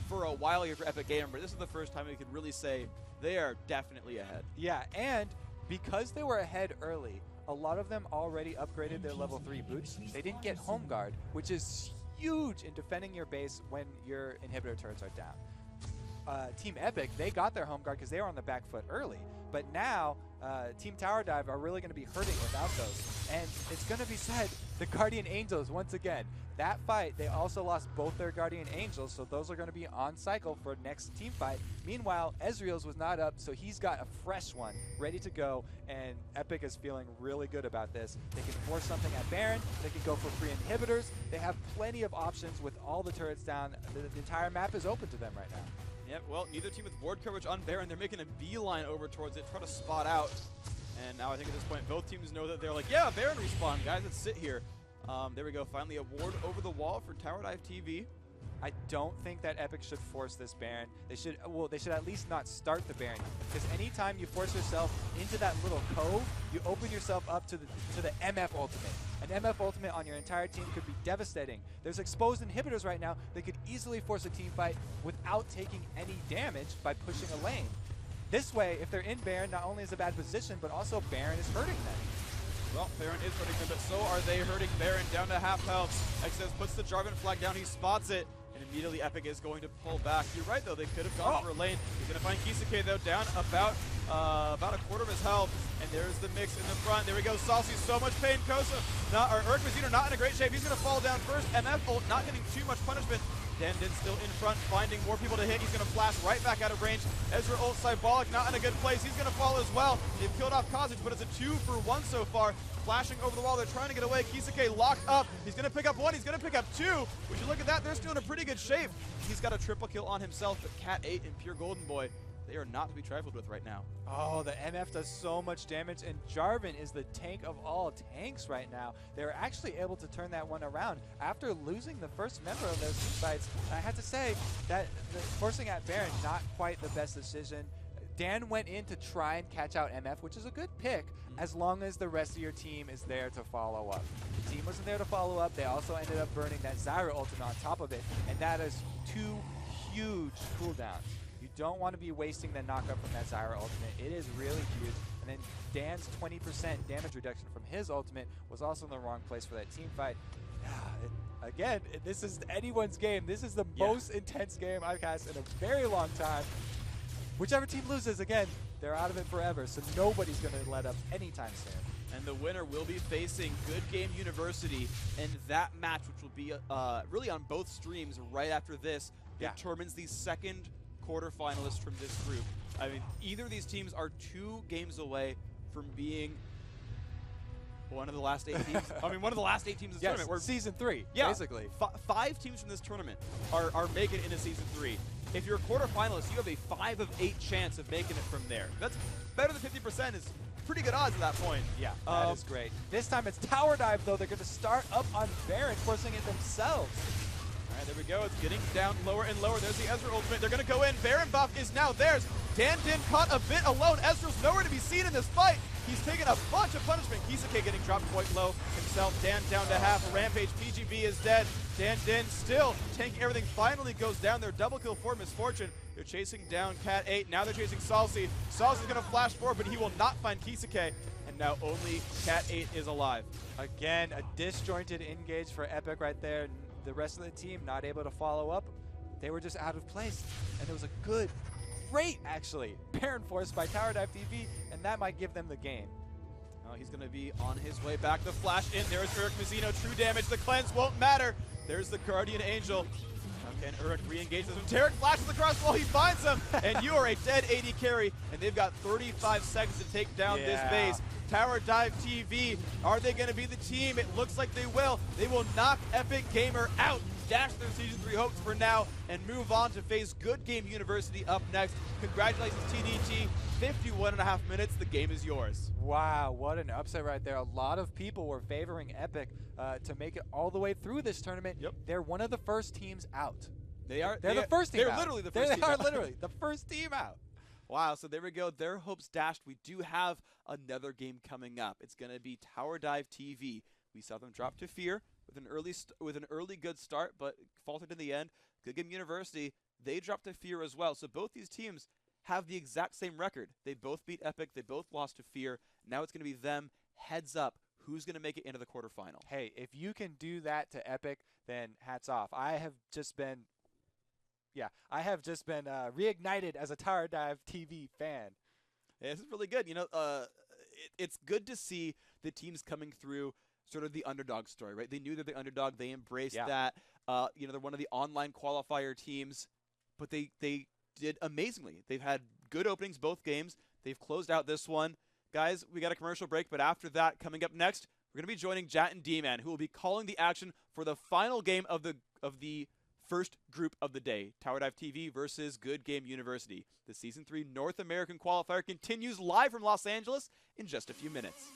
for a while here for Epic Gamer, but this is the first time we can really say they are definitely ahead. Yeah, and because they were ahead early, a lot of them already upgraded their level 3 boots. They didn't get Home Guard, which is huge in defending your base when your inhibitor turrets are down. Team Epic, they got their Home Guard because they were on the back foot early. But now, Team Tower Dive are really going to be hurting without those. And it's going to be said, the Guardian Angels, once again, that fight, they also lost both their Guardian Angels, so those are going to be on cycle for next team fight. Meanwhile, Ezreal's was not up, so he's got a fresh one ready to go, and Epic is feeling really good about this. They can force something at Baron, they can go for free inhibitors, they have plenty of options with all the turrets down. The entire map is open to them right now. Yep, well, neither team with ward coverage on Baron. They're making a beeline over towards it, try to spot out. And now I think at this point, both teams know that they're like, yeah, Baron respawn, guys, let's sit here. There we go, finally a ward over the wall for Tower Dive TV. I don't think that Epic should force this Baron. They should at least not start the Baron, because anytime you force yourself into that little cove, you open yourself up to the MF ultimate. An MF ultimate on your entire team could be devastating. There's exposed inhibitors right now that could easily force a team fight without taking any damage by pushing a lane. This way, if they're in Baron, not only is it a bad position, but also Baron is hurting them. Well, Baron is hurting them, but so are they hurting Baron down to half health. XS puts the Jarvan flag down, he spots it, and immediately Epic is going to pull back. You're right, though, they could have gone for a lane. He's going to find Kisuke, though, down about a quarter of his health, and there's the mix in the front. There we go, Saucy, so much pain. Kosa, or Urkwazino not in a great shape. He's going to fall down first. MF ult not getting too much punishment. Dan still in front, finding more people to hit. He's going to flash right back out of range. Ezra ult Cybolic not in a good place. He's going to fall as well. They've killed off Kozic, but it's a 2-for-1 so far. Flashing over the wall, they're trying to get away. Kisake locked up. He's going to pick up one. He's going to pick up two. Would you look at that? They're still in a pretty good shape. He's got a triple kill on himself, but Cat 8 and Pure Golden Boy, they are not to be trifled with right now. Oh, the MF does so much damage, and Jarvan is the tank of all tanks right now. They're actually able to turn that one around after losing the first member of those team fights. I have to say that forcing at Baron, not quite the best decision. Dan went in to try and catch out MF, which is a good pick, as long as the rest of your team is there to follow up. The team wasn't there to follow up. They also ended up burning that Zyra ultimate on top of it, and that is 2 huge cooldowns. You don't want to be wasting the knockup from that Zyra ultimate. It is really huge. And then Dan's 20% damage reduction from his ultimate was also in the wrong place for that team fight. Again, this is anyone's game. This is the most intense game I've cast in a very long time. Whichever team loses, again, they're out of it forever, so nobody's going to let up anytime soon. And the winner will be facing Good Game University, and that match, which will be really on both streams right after this, determines the second quarterfinalists from this group. I mean, either of these teams are 2 games away from being one of the last 8 teams. I mean, one of the last 8 teams in this tournament. We're season 3, yeah, basically. 5 teams from this tournament are making it into season 3. If you're a quarterfinalist, you have a 5 of 8 chance of making it from there. That's better than 50%. Is pretty good odds at that point. Yeah, that is great. This time it's Tower Dive, though. They're going to start up on Baron, forcing it themselves. All right, there we go. It's getting down lower and lower. There's the Ezra ultimate. They're going to go in. Baron buff is now theirs. Dan caught a bit alone. Ezra's nowhere to be seen in this fight. He's taken a bunch of punishment. Kisake getting dropped quite low himself. Dan down to half. Rampage. PGB is dead. Dan still tanking everything. Finally goes down there. Double kill for Misfortune. They're chasing down Cat 8. Now they're chasing Salsi. Salsi's going to flash forward, but he will not find Kisake. And now only Cat 8 is alive. Again, a disjointed engage for Epic right there. The rest of the team not able to follow up. They were just out of place. And it was a great, actually, Baron force by Tower Dive TV, and that might give them the game. Oh, he's going to be on his way back. The flash in. There's Uruk Mizzino. True damage. The cleanse won't matter. There's the Guardian Angel. Okay, and Uruk re-engages him. Tarek flashes across while he finds him, and you are a dead AD carry, and they've got 35 seconds to take down this base. Tower Dive TV, are they going to be the team? It looks like they will. They will knock Epic Gamer out, dash their Season 3 hopes for now, and move on to face Good Game University up next. Congratulations, TDT. 51.5 minutes. The game is yours. Wow, what an upset right there. A lot of people were favoring Epic to make it all the way through this tournament. Yep. They're one of the first teams out. They're the first team out. They're literally the first team out. They are literally the first team out. Wow, so there we go. Their hopes dashed. We do have another game coming up. It's going to be Tower Dive TV. We saw them drop to Fear with an early good start, but faltered in the end. Good Game University, they dropped to Fear as well. So both these teams have the exact same record. They both beat Epic. They both lost to Fear. Now it's going to be them heads up. Who's going to make it into the quarterfinal? Hey, if you can do that to Epic, then hats off. I have just been reignited as a Tower Dive TV fan. Yeah, this is really good. You know, it's good to see the teams coming through sort of the underdog story, right? They knew they're the underdog. They embraced that. You know, they're one of the online qualifier teams, but they did amazingly. They've had good openings both games. They've closed out this one. Guys, we got a commercial break, but after that, coming up next, we're going to be joining Jat and D-Man, who will be calling the action for the final game of the first group of the day, Tower Dive TV versus Good Game University. The Season 3 North American Qualifier continues live from Los Angeles in just a few minutes.